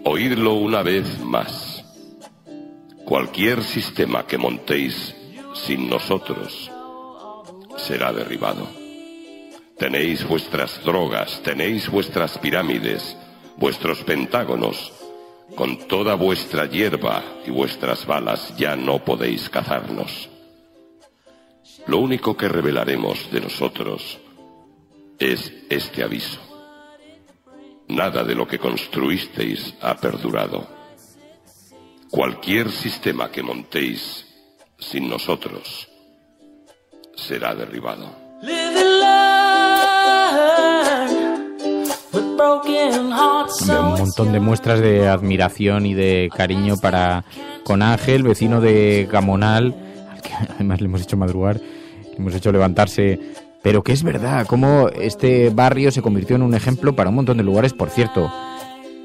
Oídlo una vez más. Cualquier sistema que montéis sin nosotros será derribado. Tenéis vuestras drogas, tenéis vuestras pirámides, vuestros pentágonos. Con toda vuestra hierba y vuestras balas ya no podéis cazarnos. Lo único que revelaremos de nosotros es este aviso. Nada de lo que construisteis ha perdurado. Cualquier sistema que montéis sin nosotros será derribado. Un montón de muestras de admiración y de cariño con Ángel, vecino de Gamonal, al que además le hemos hecho madrugar, le hemos hecho levantarse, pero que es verdad, cómo este barrio se convirtió en un ejemplo para un montón de lugares, por cierto,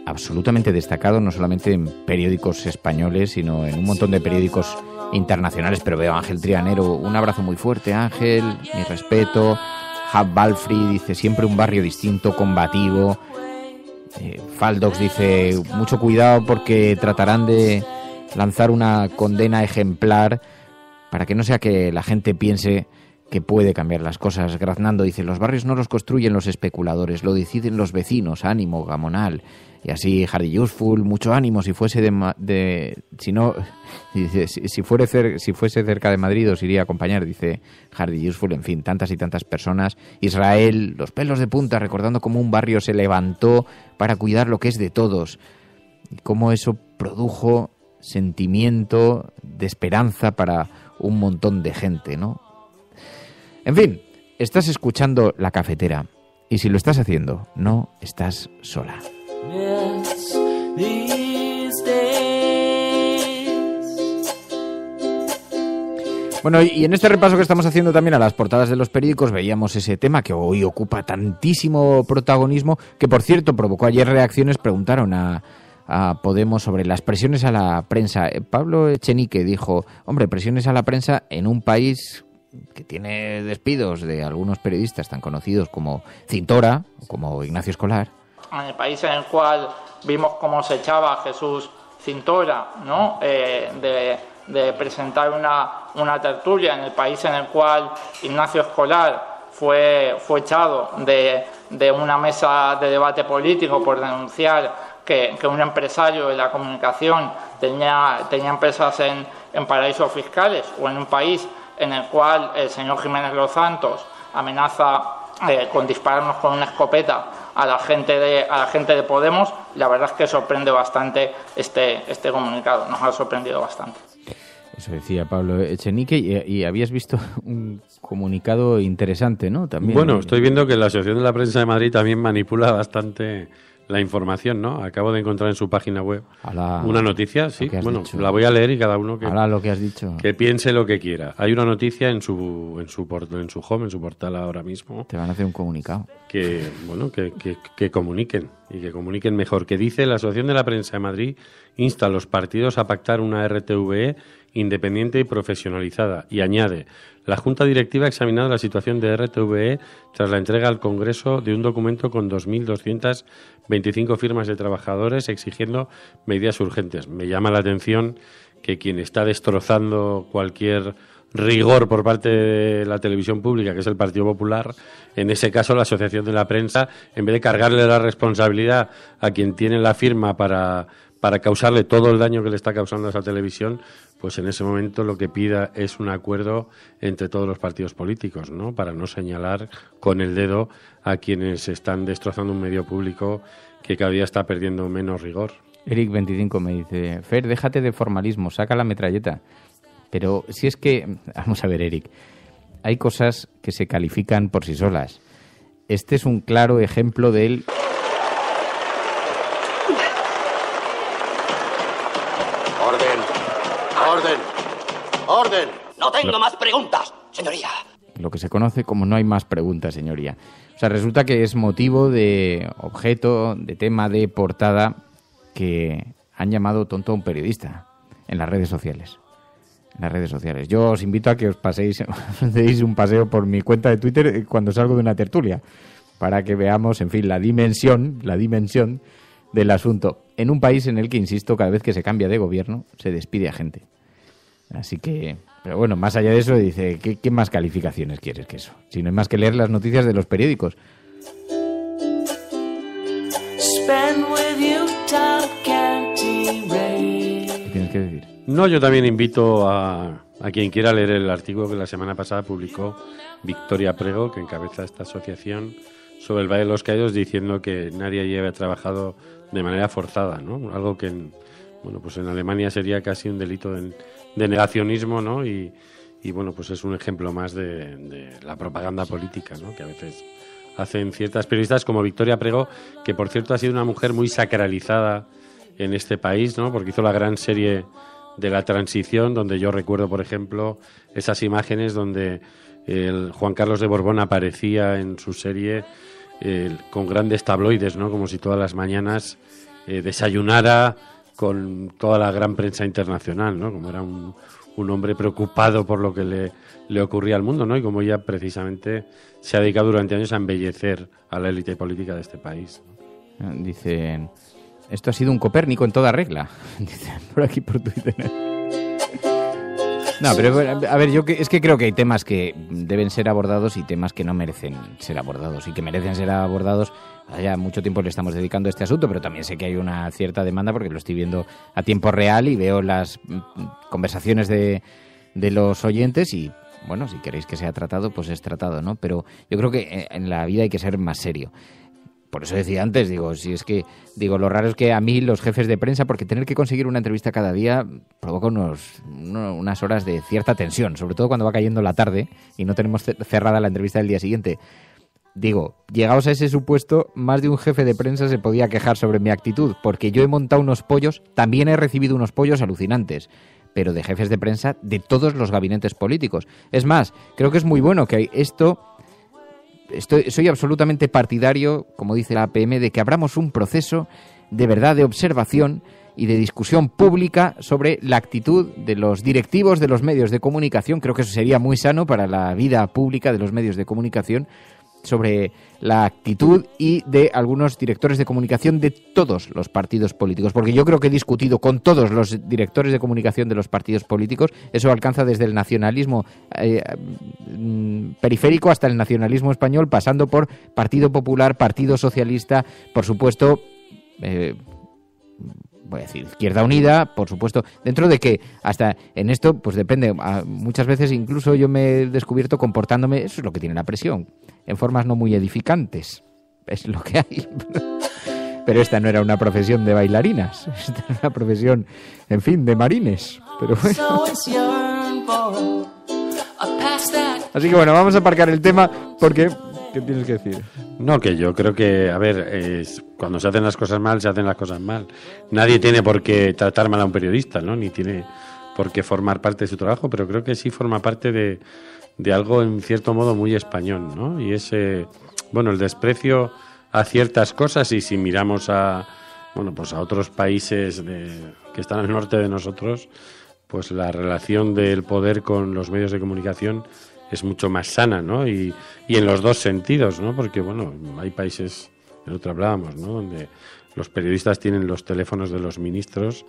absolutamente destacado, no solamente en periódicos españoles, sino en un montón de periódicos internacionales. Pero veo a Ángel Trianero, un abrazo muy fuerte, Ángel, mi respeto. Hub Balfrey dice, siempre un barrio distinto, combativo. Faldox dice, mucho cuidado porque tratarán de lanzar una condena ejemplar para que no sea que la gente piense que puede cambiar las cosas. Graznando dice, los barrios no los construyen los especuladores, lo deciden los vecinos, ánimo, Gamonal. Y así Hardy Useful, mucho ánimo, si fuese si fuese cerca de Madrid os iría a acompañar, dice Hardy Useful. En fin, tantas y tantas personas. Israel, los pelos de punta, recordando cómo un barrio se levantó para cuidar lo que es de todos y cómo eso produjo sentimiento de esperanza para un montón de gente, ¿no? En fin, estás escuchando La Cafetera y si lo estás haciendo, no estás sola. Bueno, y en este repaso que estamos haciendo también a las portadas de los periódicos veíamos ese tema que hoy ocupa tantísimo protagonismo, que por cierto provocó ayer reacciones. Preguntaron a Podemos sobre las presiones a la prensa. Pablo Echenique dijo, hombre, presiones a la prensa en un país que tiene despidos de algunos periodistas tan conocidos como Cintora o como Ignacio Escolar. En el país en el cual vimos cómo se echaba a Jesús Cintora, ¿no? De presentar una tertulia, en el país en el cual Ignacio Escolar fue echado de una mesa de debate político por denunciar que un empresario de la comunicación tenía empresas en paraísos fiscales, o en un país en el cual el señor Jiménez Los Santos amenaza con dispararnos con una escopeta a la gente de Podemos. La verdad es que sorprende bastante este comunicado, nos ha sorprendido bastante. Eso decía Pablo Echenique, y habías visto un comunicado interesante, ¿no? También. Bueno, estoy viendo que la Asociación de la Prensa de Madrid también manipula bastante la información, ¿no? Acabo de encontrar en su página web una noticia, sí, bueno, dicho. La voy a leer y cada uno lo que has dicho. Que piense lo que quiera. Hay una noticia en su home, en su portal ahora mismo. Te van a hacer un comunicado. Que comuniquen, y que comuniquen mejor. Que dice, la Asociación de la Prensa de Madrid insta a los partidos a pactar una RTVE independiente y profesionalizada. Y añade, la Junta Directiva ha examinado la situación de RTVE tras la entrega al Congreso de un documento con 2.225 firmas de trabajadores exigiendo medidas urgentes. Me llama la atención que quien está destrozando cualquier rigor por parte de la televisión pública, que es el Partido Popular, en ese caso la Asociación de la Prensa, en vez de cargarle la responsabilidad a quien tiene la firma para causarle todo el daño que le está causando a esa televisión, pues en ese momento lo que pida es un acuerdo entre todos los partidos políticos, ¿no? Para no señalar con el dedo a quienes están destrozando un medio público que cada día está perdiendo menos rigor. Eric 25 me dice, Fer, déjate de formalismo, saca la metralleta. Pero si es que, vamos a ver, Eric, hay cosas que se califican por sí solas. Este es un claro ejemplo del... ¡Orden! ¡No tengo más preguntas, señoría! Lo que se conoce como no hay más preguntas, señoría. O sea, resulta que es motivo de objeto, de tema, de portada, que han llamado tonto a un periodista en las redes sociales. Yo os invito a que os deis un paseo por mi cuenta de Twitter cuando salgo de una tertulia, para que veamos, en fin, la dimensión del asunto. En un país en el que, insisto, cada vez que se cambia de gobierno, se despide a gente. Así que, pero bueno, más allá de eso, dice, ¿qué más calificaciones quieres que eso? Si no hay más que leer las noticias de los periódicos. ¿Qué tienes que decir? No, yo también invito a quien quiera leer el artículo que la semana pasada publicó Victoria Prego, que encabeza esta asociación, sobre el Valle de los Caídos, diciendo que nadie allí había trabajado de manera forzada, ¿no? Algo que en Alemania sería casi un delito de negacionismo, ¿no? Y bueno, pues es un ejemplo más de la propaganda política, ¿no? Que a veces hacen ciertas periodistas como Victoria Prego, que por cierto ha sido una mujer muy sacralizada en este país, ¿no? Porque hizo la gran serie de la transición, donde yo recuerdo, por ejemplo, esas imágenes donde el Juan Carlos de Borbón aparecía en su serie con grandes tabloides, ¿no? Como si todas las mañanas desayunara con toda la gran prensa internacional, ¿no? Como era un hombre preocupado por lo que le ocurría al mundo, ¿no? Y como ella precisamente se ha dedicado durante años a embellecer a la élite política de este país, ¿no? Dicen, esto ha sido un Copérnico en toda regla. Dicen por aquí por Twitter. No, pero a ver, es que creo que hay temas que deben ser abordados y temas que no merecen ser abordados, y que merecen ser abordados. Ya mucho tiempo le estamos dedicando a este asunto, pero también sé que hay una cierta demanda porque lo estoy viendo a tiempo real y veo las conversaciones de los oyentes y, bueno, si queréis que sea tratado, pues es tratado, ¿no? Pero yo creo que en la vida hay que ser más serio. Por eso decía antes, lo raro es que a mí los jefes de prensa, porque tener que conseguir una entrevista cada día provoca unas horas de cierta tensión, sobre todo cuando va cayendo la tarde y no tenemos cerrada la entrevista del día siguiente. Llegados a ese supuesto, más de un jefe de prensa se podía quejar sobre mi actitud, porque yo he montado unos pollos, también he recibido unos pollos alucinantes, pero de jefes de prensa de todos los gabinetes políticos. Es más, creo que es muy bueno que soy absolutamente partidario, como dice la APM, de que abramos un proceso de verdad de observación y de discusión pública sobre la actitud de los directivos de los medios de comunicación. Creo que eso sería muy sano para la vida pública de los medios de comunicación, sobre la actitud y de algunos directores de comunicación de todos los partidos políticos, porque yo creo que he discutido con todos los directores de comunicación de los partidos políticos. Eso alcanza desde el nacionalismo periférico hasta el nacionalismo español, pasando por Partido Popular, Partido Socialista, por supuesto, voy a decir, Izquierda Unida, por supuesto, dentro de que hasta en esto, pues depende, muchas veces incluso yo me he descubierto comportándome, eso es lo que tiene la presión, en formas no muy edificantes, es lo que hay. Pero esta no era una profesión de bailarinas, esta era una profesión, en fin, de marines, pero bueno. Así que bueno, vamos a aparcar el tema porque... ¿Qué tienes que decir? No, que yo creo que, a ver, cuando se hacen las cosas mal, se hacen las cosas mal. Nadie tiene por qué tratar mal a un periodista, ¿no? Ni tiene por qué formar parte de su trabajo, pero creo que sí forma parte de algo, en cierto modo, muy español, ¿no? Y es, el desprecio a ciertas cosas, y si miramos a otros países que están al norte de nosotros, pues la relación del poder con los medios de comunicación es mucho más sana, ¿no? Y en los dos sentidos, ¿no? Porque, bueno, hay países, el otro hablábamos, ¿no? Donde los periodistas tienen los teléfonos de los ministros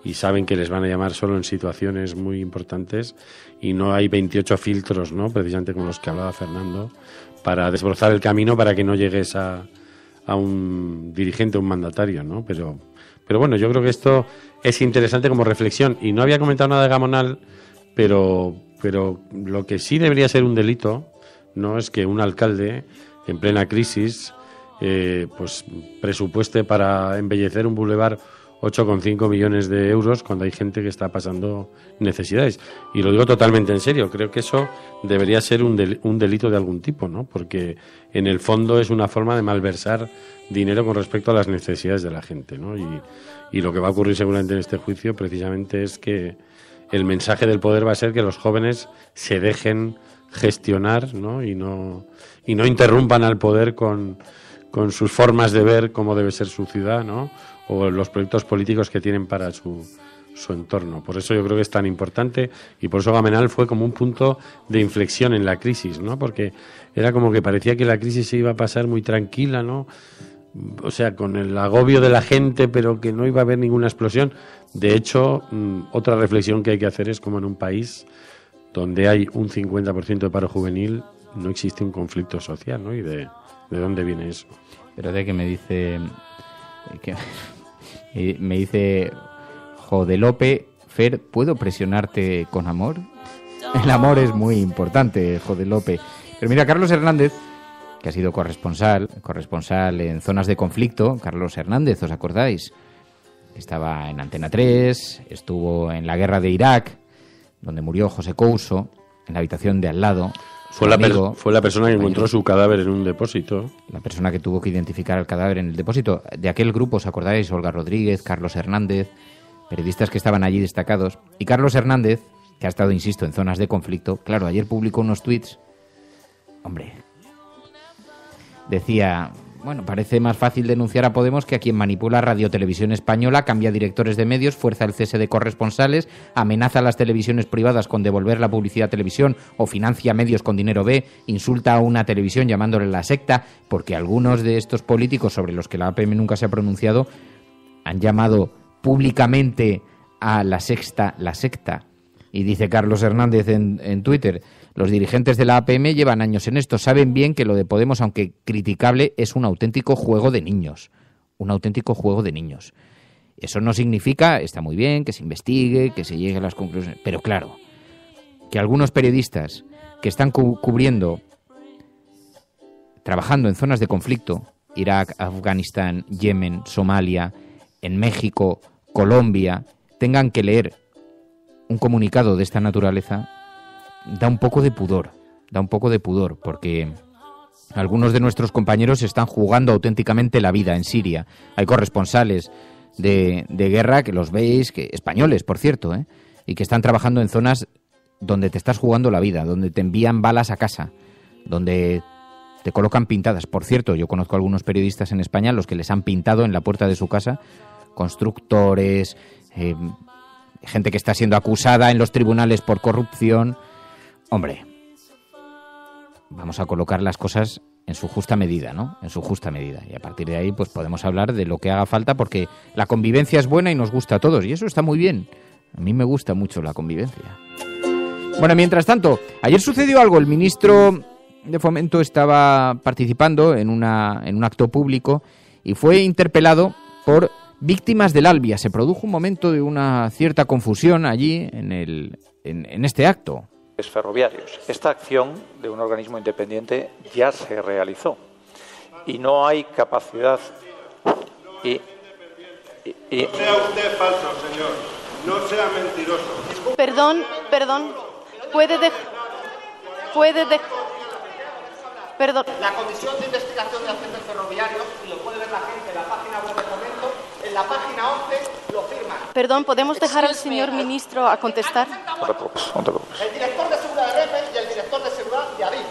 y saben que les van a llamar solo en situaciones muy importantes y no hay 28 filtros, ¿no? Precisamente como los que hablaba Fernando, para desbrozar el camino para que no llegues a un dirigente, a un mandatario, ¿no? Pero bueno, yo creo que esto es interesante como reflexión. Y no había comentado nada de Gamonal, pero lo que sí debería ser un delito no es que un alcalde en plena crisis pues presupueste para embellecer un bulevar 8,5 millones de euros cuando hay gente que está pasando necesidades. Y lo digo totalmente en serio, creo que eso debería ser un delito de algún tipo, ¿no? Porque en el fondo es una forma de malversar dinero con respecto a las necesidades de la gente, ¿no? Y lo que va a ocurrir seguramente en este juicio precisamente es que el mensaje del poder va a ser que los jóvenes se dejen gestionar, ¿no? Y no interrumpan al poder con sus formas de ver cómo debe ser su ciudad, ¿no? O los proyectos políticos que tienen para su entorno. Por eso yo creo que es tan importante y por eso Gamonal fue como un punto de inflexión en la crisis, ¿no? Porque era como que parecía que la crisis se iba a pasar muy tranquila, ¿no? O sea, con el agobio de la gente, pero que no iba a haber ninguna explosión. De hecho, otra reflexión que hay que hacer es como en un país donde hay un 50% de paro juvenil no existe un conflicto social, ¿no? ¿Y de dónde viene eso? Pero de que me dice... me dice Jodelope, Fer, ¿puedo presionarte con amor? El amor es muy importante, Jodelope. Pero mira, Carlos Hernández, que ha sido corresponsal en zonas de conflicto, Carlos Hernández, ¿os acordáis? Estaba en Antena 3, estuvo en la guerra de Irak, donde murió José Couso, en la habitación de al lado. Fue la persona que encontró su cadáver en un depósito. La persona que tuvo que identificar el cadáver en el depósito. De aquel grupo, ¿os acordáis? Olga Rodríguez, Carlos Hernández, periodistas que estaban allí destacados. Y Carlos Hernández, que ha estado, insisto, en zonas de conflicto, claro, ayer publicó unos tuits. Hombre, decía... Bueno, parece más fácil denunciar a Podemos que a quien manipula Radio Televisión Española, cambia directores de medios, fuerza el cese de corresponsales, amenaza a las televisiones privadas con devolver la publicidad a televisión o financia medios con dinero B, insulta a una televisión llamándole la secta, porque algunos de estos políticos sobre los que la APM nunca se ha pronunciado han llamado públicamente a la secta. Y dice Carlos Hernández en Twitter... Los dirigentes de la APM llevan años en esto, saben bien que lo de Podemos, aunque criticable, es un auténtico juego de niños. Un auténtico juego de niños. Eso no significa, está muy bien, que se investigue, que se llegue a las conclusiones. Pero claro, que algunos periodistas que están cubriendo, trabajando en zonas de conflicto, Irak, Afganistán, Yemen, Somalia, en México, Colombia, tengan que leer un comunicado de esta naturaleza, da un poco de pudor, porque algunos de nuestros compañeros están jugando auténticamente la vida en Siria. Hay corresponsales de guerra que los veis, españoles, por cierto, y que están trabajando en zonas donde te estás jugando la vida, donde te envían balas a casa, donde te colocan pintadas. Por cierto, yo conozco a algunos periodistas en España los que les han pintado en la puerta de su casa, constructores, gente que está siendo acusada en los tribunales por corrupción. Hombre, vamos a colocar las cosas en su justa medida, ¿no? En su justa medida. Y a partir de ahí, pues podemos hablar de lo que haga falta, porque la convivencia es buena y nos gusta a todos. Y eso está muy bien. A mí me gusta mucho la convivencia. Bueno, mientras tanto, ayer sucedió algo. El ministro de Fomento estaba participando en un acto público y fue interpelado por víctimas del Albia. Se produjo un momento de una cierta confusión allí en este acto. Ferroviarios. Esta acción de un organismo independiente ya se realizó y no hay capacidad No sea usted falso, señor. No sea mentiroso. Perdón. Perdón. La Comisión de Investigación de Accidentes Ferroviarios, y lo puede ver la gente en la página web de Fomento, en la página 11 lo firman. Perdón, ¿podemos dejar al señor ministro a contestar? No te preocupes. El director de seguridad de Renfe y el director de seguridad de Adif.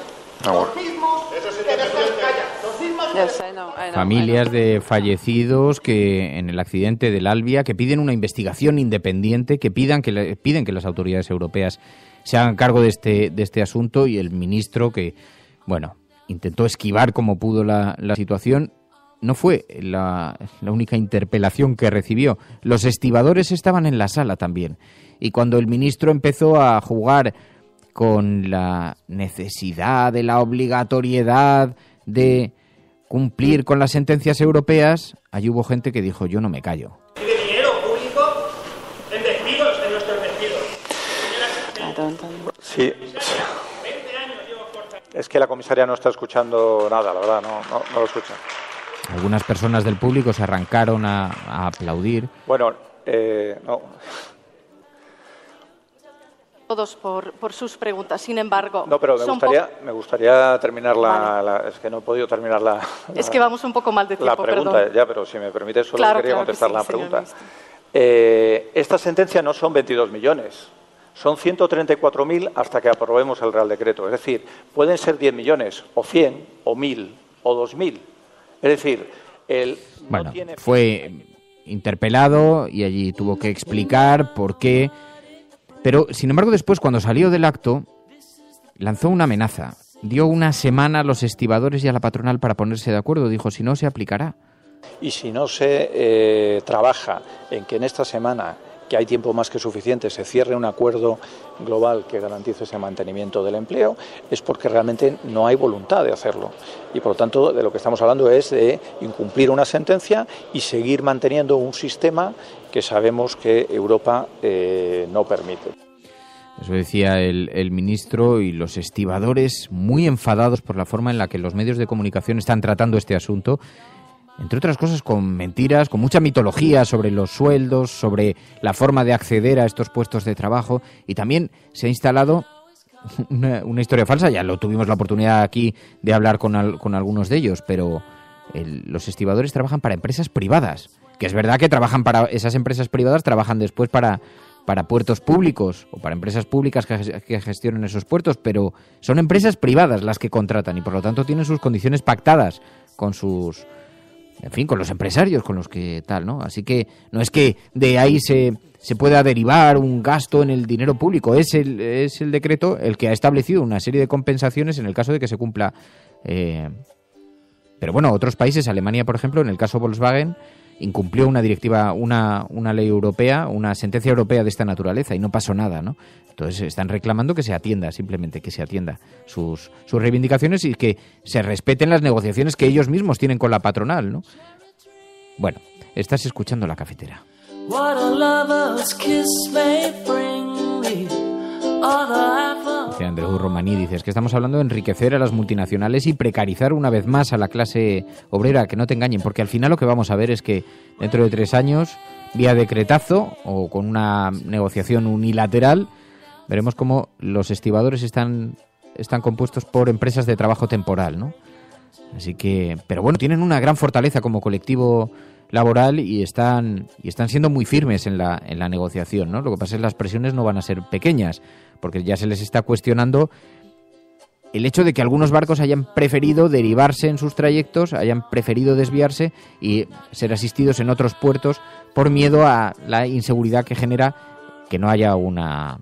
Los mismos que después callan. Los mismos Familias de fallecidos que en el accidente del Albia, que piden una investigación independiente, que piden que las autoridades europeas se hagan cargo de este asunto, y el ministro que, bueno, intentó esquivar como pudo la situación. No fue la única interpelación que recibió. Los estibadores estaban en la sala también. Y cuando el ministro empezó a jugar con la necesidad de la obligatoriedad de cumplir con las sentencias europeas, allí hubo gente que dijo: yo no me callo. Y de dinero público en despidos, en nuestros despidos. Sí. Es que la comisaria no está escuchando nada, la verdad, no lo escucha. Algunas personas del público se arrancaron a aplaudir. Bueno, no. Todos por sus preguntas, sin embargo... No, pero me gustaría terminar es que no he podido terminar Es que vamos un poco mal de tiempo, la pregunta, perdón. Ya, pero si me permite, solo quería contestar la pregunta. Esta sentencia no son 22 millones, son 134.000 hasta que aprobemos el Real Decreto. Es decir, pueden ser 10 millones, o 100, o 1.000, o 2.000. Es decir, bueno, fue interpelado y allí tuvo que explicar por qué. Pero, sin embargo, después, cuando salió del acto, lanzó una amenaza. Dio una semana a los estibadores y a la patronal para ponerse de acuerdo. Dijo: si no, se aplicará. Y si no se trabaja en que en esta semana, que hay tiempo más que suficiente, se cierre un acuerdo global que garantice ese mantenimiento del empleo, es porque realmente no hay voluntad de hacerlo. Y, por lo tanto, de lo que estamos hablando es de incumplir una sentencia y seguir manteniendo un sistema que sabemos que Europa no permite. Eso decía el ministro, y los estibadores muy enfadados por la forma en la que los medios de comunicación están tratando este asunto, entre otras cosas con mentiras, con mucha mitología sobre los sueldos, sobre la forma de acceder a estos puestos de trabajo, y también se ha instalado una historia falsa. Ya lo tuvimos la oportunidad aquí de hablar con algunos de ellos, pero los estibadores trabajan para empresas privadas, que es verdad que trabajan para esas empresas privadas, trabajan después para puertos públicos o para empresas públicas que gestionen esos puertos, pero son empresas privadas las que contratan y por lo tanto tienen sus condiciones pactadas con con los empresarios con los que tal, ¿no? Así que no es que de ahí se pueda derivar un gasto en el dinero público, es el decreto el que ha establecido una serie de compensaciones en el caso de que se cumpla. Pero bueno, otros países, Alemania por ejemplo, en el caso Volkswagen, incumplió una directiva, una ley europea, una sentencia europea de esta naturaleza y no pasó nada, ¿no? Entonces están reclamando que se atienda, simplemente que se atienda sus reivindicaciones y que se respeten las negociaciones que ellos mismos tienen con la patronal, ¿no? Bueno, estás escuchando La Cafetera. Andreu Romaní dice: es que estamos hablando de enriquecer a las multinacionales y precarizar una vez más a la clase obrera. Que no te engañen, porque al final lo que vamos a ver es que dentro de 3 años, vía decretazo o con una negociación unilateral, veremos cómo los estibadores están compuestos por empresas de trabajo temporal, ¿no? Así que, pero bueno, tienen una gran fortaleza como colectivo laboral y están siendo muy firmes en la negociación, ¿no? Lo que pasa es que las presiones no van a ser pequeñas, porque ya se les está cuestionando el hecho de que algunos barcos hayan preferido derivarse en sus trayectos, hayan preferido desviarse y ser asistidos en otros puertos por miedo a la inseguridad que genera que no haya una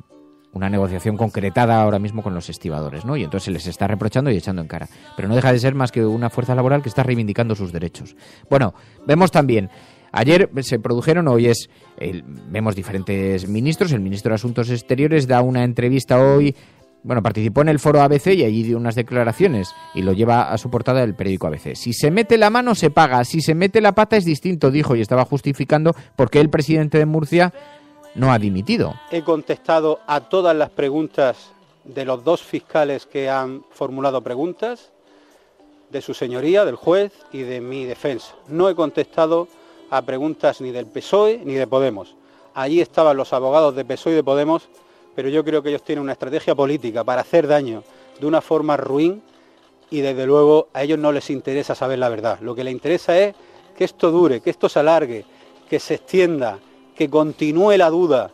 negociación concretada ahora mismo con los estibadores, ¿no? Y entonces se les está reprochando y echando en cara. Pero no deja de ser más que una fuerza laboral que está reivindicando sus derechos. Bueno, vemos también, ayer se produjeron, vemos diferentes ministros. El ministro de Asuntos Exteriores da una entrevista hoy, participó en el foro ABC y allí dio unas declaraciones y lo lleva a su portada el periódico ABC. Si se mete la mano se paga, si se mete la pata es distinto, dijo, y estaba justificando por qué el presidente de Murcia no ha dimitido. He contestado a todas las preguntas de los 2 fiscales que han formulado preguntas, de su señoría, del juez y de mi defensa. No he contestado a preguntas ni del PSOE ni de Podemos. Allí estaban los abogados de PSOE y de Podemos, pero yo creo que ellos tienen una estrategia política para hacer daño de una forma ruin y desde luego a ellos no les interesa saber la verdad. Lo que les interesa es que esto dure, que esto se alargue, que se extienda, que continúe la duda,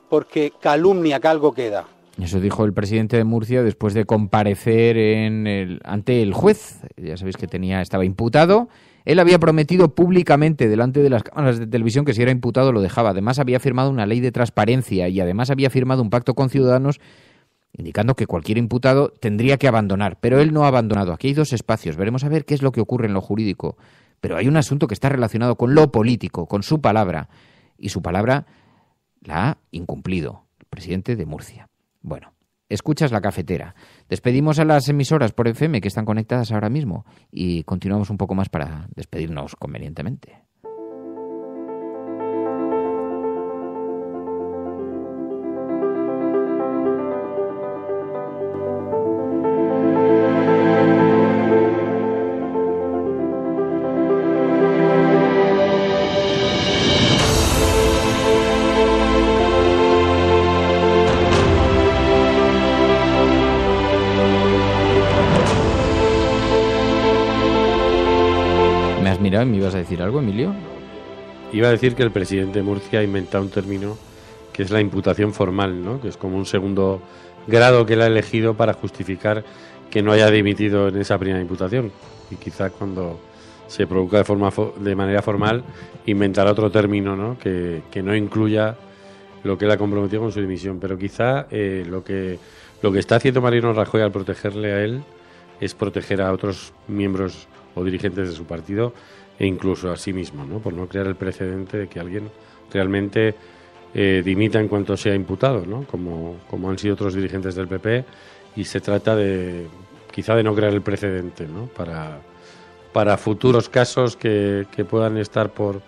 porque calumnia que algo queda. Eso dijo el presidente de Murcia después de comparecer ante el juez. Ya sabéis que estaba imputado. Él había prometido públicamente delante de las cámaras de televisión que si era imputado lo dejaba. Además había firmado una ley de transparencia y además había firmado un pacto con Ciudadanos indicando que cualquier imputado tendría que abandonar. Pero él no ha abandonado. Aquí hay dos espacios. Veremos a ver qué es lo que ocurre en lo jurídico. Pero hay un asunto que está relacionado con lo político, con su palabra. Y su palabra la ha incumplido el presidente de Murcia. Bueno, escuchas La Cafetera. Despedimos a las emisoras por FM que están conectadas ahora mismo y continuamos un poco más para despedirnos convenientemente. ¿Me ibas a decir algo, Emilio? Iba a decir que el presidente de Murcia ha inventado un término que es la imputación formal, ¿no? Que es como un segundo grado que él ha elegido para justificar que no haya dimitido en esa primera imputación. Y quizá cuando se produzca de manera formal inventará otro término, ¿no? Que no incluya lo que él ha comprometido con su dimisión. Pero quizá lo que está haciendo Mariano Rajoy al protegerle a él es proteger a otros miembros o dirigentes de su partido e incluso a sí mismo, ¿no? Por no crear el precedente de que alguien realmente dimita en cuanto sea imputado, ¿no? Como han sido otros dirigentes del PP, y se trata quizá de no crear el precedente, ¿no? Para futuros casos que puedan estar por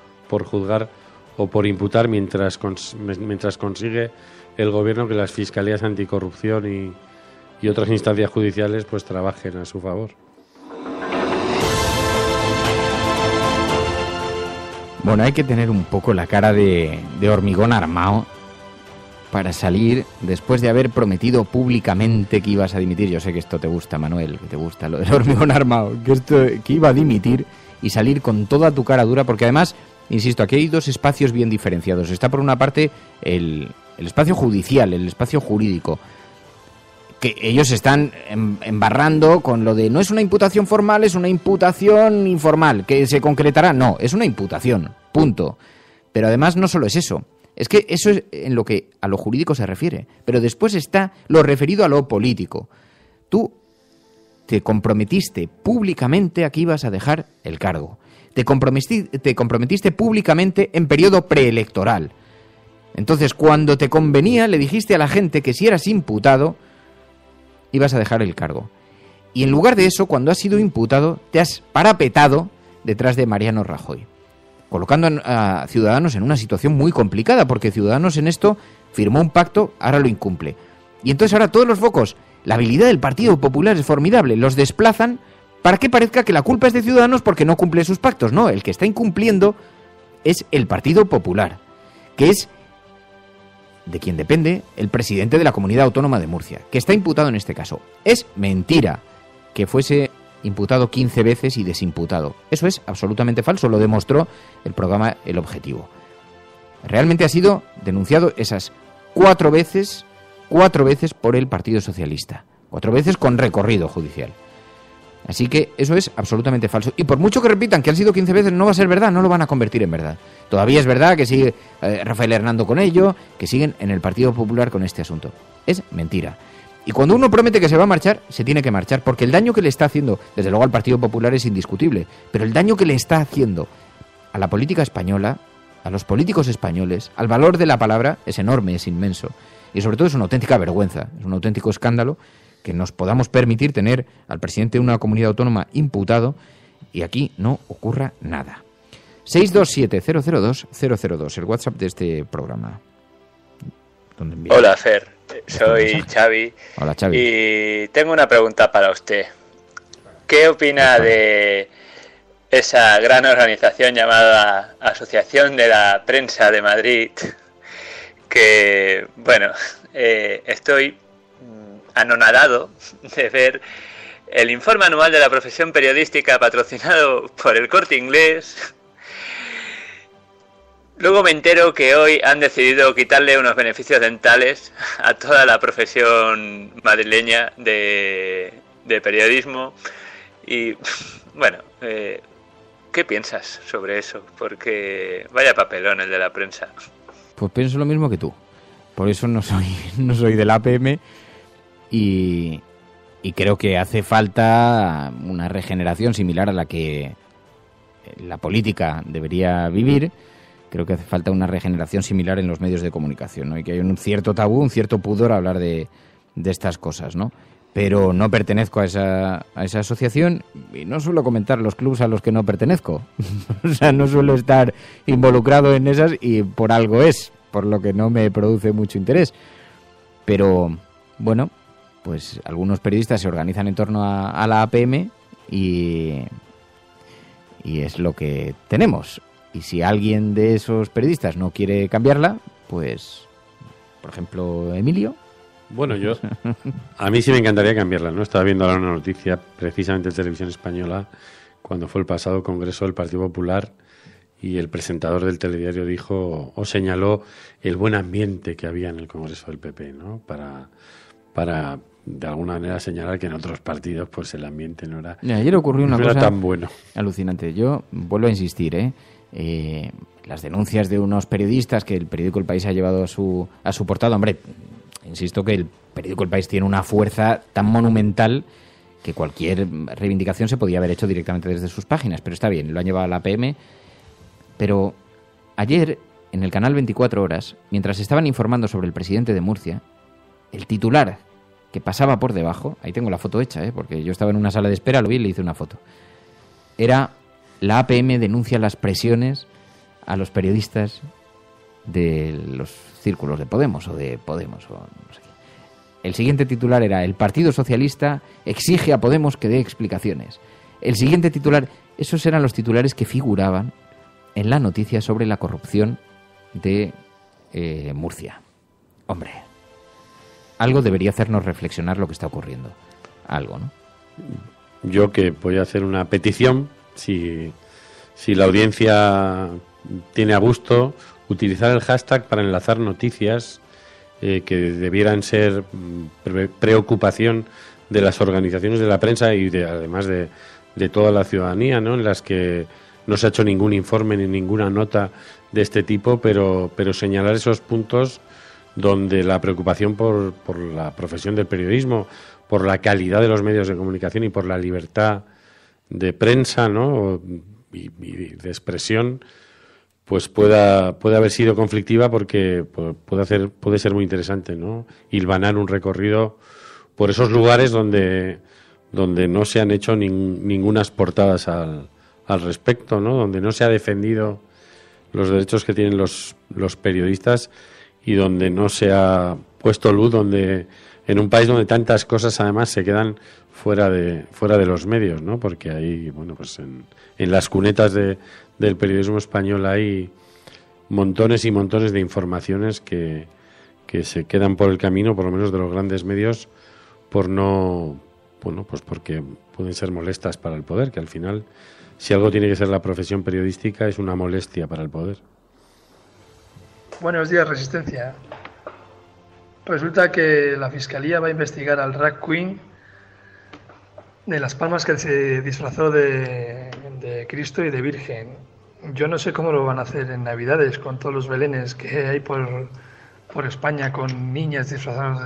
juzgar o por imputar mientras consigue el gobierno que las fiscalías anticorrupción y otras instancias judiciales pues trabajen a su favor. Bueno, hay que tener un poco la cara de hormigón armado para salir después de haber prometido públicamente que ibas a dimitir. Yo sé que esto te gusta, Manuel, que te gusta lo del hormigón armado, que iba a dimitir y salir con toda tu cara dura, porque además, insisto, aquí hay dos espacios bien diferenciados. Está por una parte el espacio judicial, el espacio jurídico, que ellos están embarrando con lo de no es una imputación formal, es una imputación informal, que se concretará. No, es una imputación, punto. Pero además no solo es eso, es que eso es en lo que a lo jurídico se refiere, pero después está lo referido a lo político. Tú te comprometiste públicamente a que ibas a dejar el cargo. Te comprometiste públicamente en periodo preelectoral. Entonces, cuando te convenía, le dijiste a la gente que si eras imputado ibas a dejar el cargo. Y en lugar de eso, cuando has sido imputado, te has parapetado detrás de Mariano Rajoy, colocando a Ciudadanos en una situación muy complicada, porque Ciudadanos en esto firmó un pacto, ahora lo incumple. Y entonces ahora todos los focos, la habilidad del Partido Popular es formidable, los desplazan para que parezca que la culpa es de Ciudadanos porque no cumple sus pactos. No, el que está incumpliendo es el Partido Popular, que es de quien depende el presidente de la Comunidad Autónoma de Murcia, que está imputado en este caso. Es mentira que fuese imputado 15 veces y desimputado. Eso es absolutamente falso, lo demostró el programa El Objetivo. Realmente ha sido denunciado esas 4 veces por el Partido Socialista. 4 veces con recorrido judicial. Así que eso es absolutamente falso. Y por mucho que repitan que han sido 15 veces, no va a ser verdad, no lo van a convertir en verdad. Todavía es verdad que sigue Rafael Hernando con ello, que siguen en el Partido Popular con este asunto. Es mentira. Y cuando uno promete que se va a marchar, se tiene que marchar, porque el daño que le está haciendo, desde luego al Partido Popular es indiscutible, pero el daño que le está haciendo a la política española, a los políticos españoles, al valor de la palabra, es enorme, es inmenso. Y sobre todo es una auténtica vergüenza, es un auténtico escándalo que nos podamos permitir tener al presidente de una comunidad autónoma imputado y aquí no ocurra nada. 627-002-002, el WhatsApp de este programa. Hola, Fer. Soy Xavi. Hola, Xavi. Y tengo una pregunta para usted. ¿Qué opina de esa gran organización llamada Asociación de la Prensa de Madrid? Que, bueno, estoy anonadado de ver el informe anual de la profesión periodística patrocinado por el Corte Inglés, Luego me entero que hoy han decidido quitarle unos beneficios dentales a toda la profesión madrileña de periodismo. Y bueno, ¿qué piensas sobre eso? Porque vaya papelón el de la prensa. Pues pienso lo mismo que tú. Por eso no soy del APM y creo que hace falta una regeneración similar a la que la política debería vivir. Creo que hace falta una regeneración similar en los medios de comunicación, ¿no? Y que hay un cierto tabú, un cierto pudor a hablar de estas cosas, ¿no? Pero no pertenezco a esa asociación y no suelo comentar los clubs a los que no pertenezco. O sea, no suelo estar involucrado en esas y por algo es, por lo que no me produce mucho interés. Pero, bueno, pues algunos periodistas se organizan en torno a la APM y es lo que tenemos. Y si alguien de esos periodistas no quiere cambiarla, pues, por ejemplo, Emilio. Bueno, a mí sí me encantaría cambiarla, ¿no? Estaba viendo ahora una noticia precisamente en Televisión Española cuando fue el pasado Congreso del Partido Popular y el presentador del telediario dijo o señaló el buen ambiente que había en el Congreso del PP, ¿no? Para de alguna manera señalar que en otros partidos pues el ambiente no era, ayer ocurrió una cosa tan bueno. Alucinante. Yo vuelvo a insistir, las denuncias de unos periodistas que el periódico El País ha llevado a su portada. Hombre, insisto que el periódico El País tiene una fuerza tan monumental que cualquier reivindicación se podía haber hecho directamente desde sus páginas, pero está bien, lo han llevado a la APM. Pero ayer, en el canal 24 Horas, mientras estaban informando sobre el presidente de Murcia, el titular que pasaba por debajo, ahí tengo la foto hecha, porque yo estaba en una sala de espera, lo vi y le hice una foto, era: la APM denuncia las presiones a los periodistas de los círculos de Podemos o de Podemos o no sé qué. El siguiente titular era: el Partido Socialista exige a Podemos que dé explicaciones. El siguiente titular, esos eran los titulares que figuraban en la noticia sobre la corrupción de Murcia. Hombre, algo debería hacernos reflexionar lo que está ocurriendo. Algo, ¿no? Yo que voy a hacer una petición, si la audiencia tiene a gusto, utilizar el hashtag para enlazar noticias que debieran ser preocupación de las organizaciones de la prensa y además de toda la ciudadanía, ¿no? En las que no se ha hecho ningún informe ni ninguna nota de este tipo, pero señalar esos puntos donde la preocupación por la profesión del periodismo, por la calidad de los medios de comunicación y por la libertad de prensa, ¿no? y de expresión, pues puede haber sido conflictiva, porque puede ser muy interesante, ¿no? Hilvanar un recorrido por esos lugares donde no se han hecho ningunas portadas al respecto, ¿no? Donde no se ha defendido los derechos que tienen los periodistas y donde no se ha puesto luz, donde en un país donde tantas cosas además se quedan fuera de los medios, ¿no? Porque ahí, bueno, pues en las cunetas del periodismo español hay montones y montones de informaciones que se quedan por el camino, por lo menos de los grandes medios, porque pueden ser molestas para el poder, que al final, si algo tiene que ser la profesión periodística, es una molestia para el poder. Buenos días, Resistencia. Resulta que la Fiscalía va a investigar al drag queen de Las Palmas, que se disfrazó de Cristo y de Virgen. Yo no sé cómo lo van a hacer en Navidades, con todos los belenes que hay por España, con niñas disfrazadas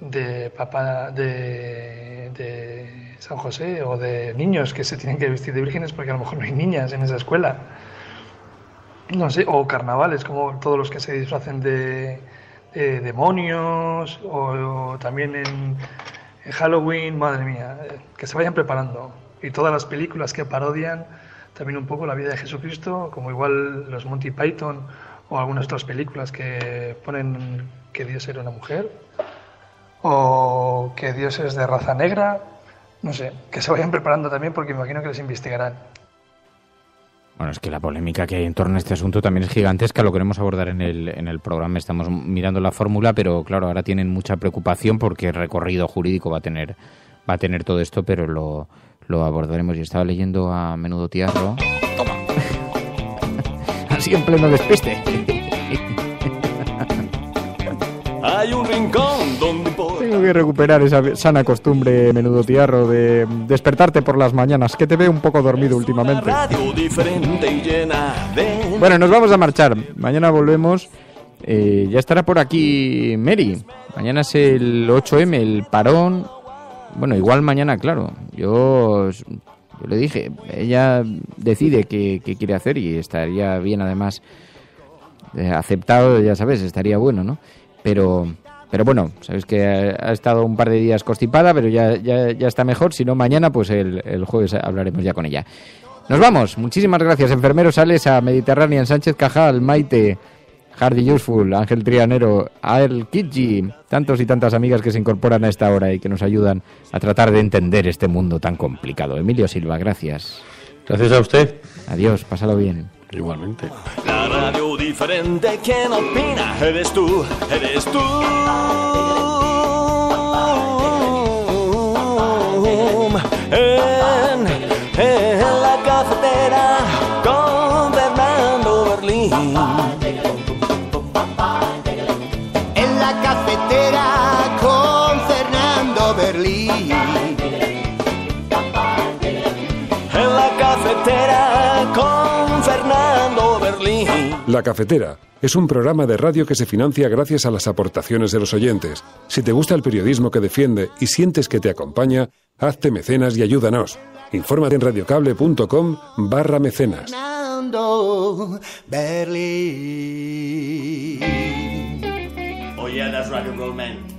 de papá de San José, o de niños que se tienen que vestir de vírgenes porque a lo mejor no hay niñas en esa escuela. No sé, o carnavales, como todos los que se disfracen de demonios, o también en Halloween. Madre mía, que se vayan preparando. Y todas las películas que parodian también un poco la vida de Jesucristo, como igual los Monty Python o algunas otras películas que ponen que Dios era una mujer o que Dios es de raza negra. No sé, que se vayan preparando también, porque me imagino que les investigarán. Bueno, es que la polémica que hay en torno a este asunto también es gigantesca. Lo queremos abordar en el programa. Estamos mirando la fórmula, pero claro, ahora tienen mucha preocupación porque el recorrido jurídico va a tener todo esto, pero lo abordaremos. Yo estaba leyendo a Menudo Tiarro. Toma. así en pleno despiste. Hay un rincón donde tengo que recuperar esa sana costumbre, menudo tiarro, de despertarte por las mañanas, que te veo un poco dormido últimamente. Bueno, nos vamos a marchar. Mañana volvemos. Ya estará por aquí Mary. Mañana es el 8M, el parón. Bueno, igual mañana, claro. Yo le dije, ella decide qué quiere hacer y estaría bien, además, aceptado, ya sabes, estaría bueno, ¿no? Pero bueno, sabes que ha estado un par de días constipada, pero ya está mejor. Si no, mañana, pues el jueves hablaremos ya con ella. Nos vamos. Muchísimas gracias, enfermero Sales, a Mediterranean, Sánchez Cajal, Maite, Hardy Useful, Ángel Trianero, a El Kidji, tantos y tantas amigas que se incorporan a esta hora y que nos ayudan a tratar de entender este mundo tan complicado. Emilio Silva, gracias. Gracias a usted. Adiós, pásalo bien. Igualmente. La radio diferente, ¿quién opina? Eres tú, eres tú. En la cafetera con Fernando Berlín. En la cafetera con Fernando Berlín. En la cafetera con Fernando Berlín. La Cafetera es un programa de radio que se financia gracias a las aportaciones de los oyentes. Si te gusta el periodismo que defiende y sientes que te acompaña, hazte mecenas y ayúdanos. Infórmate en radiocable.com/mecenas. Fernando Berlín. Oh yeah, that's rock and roll, man.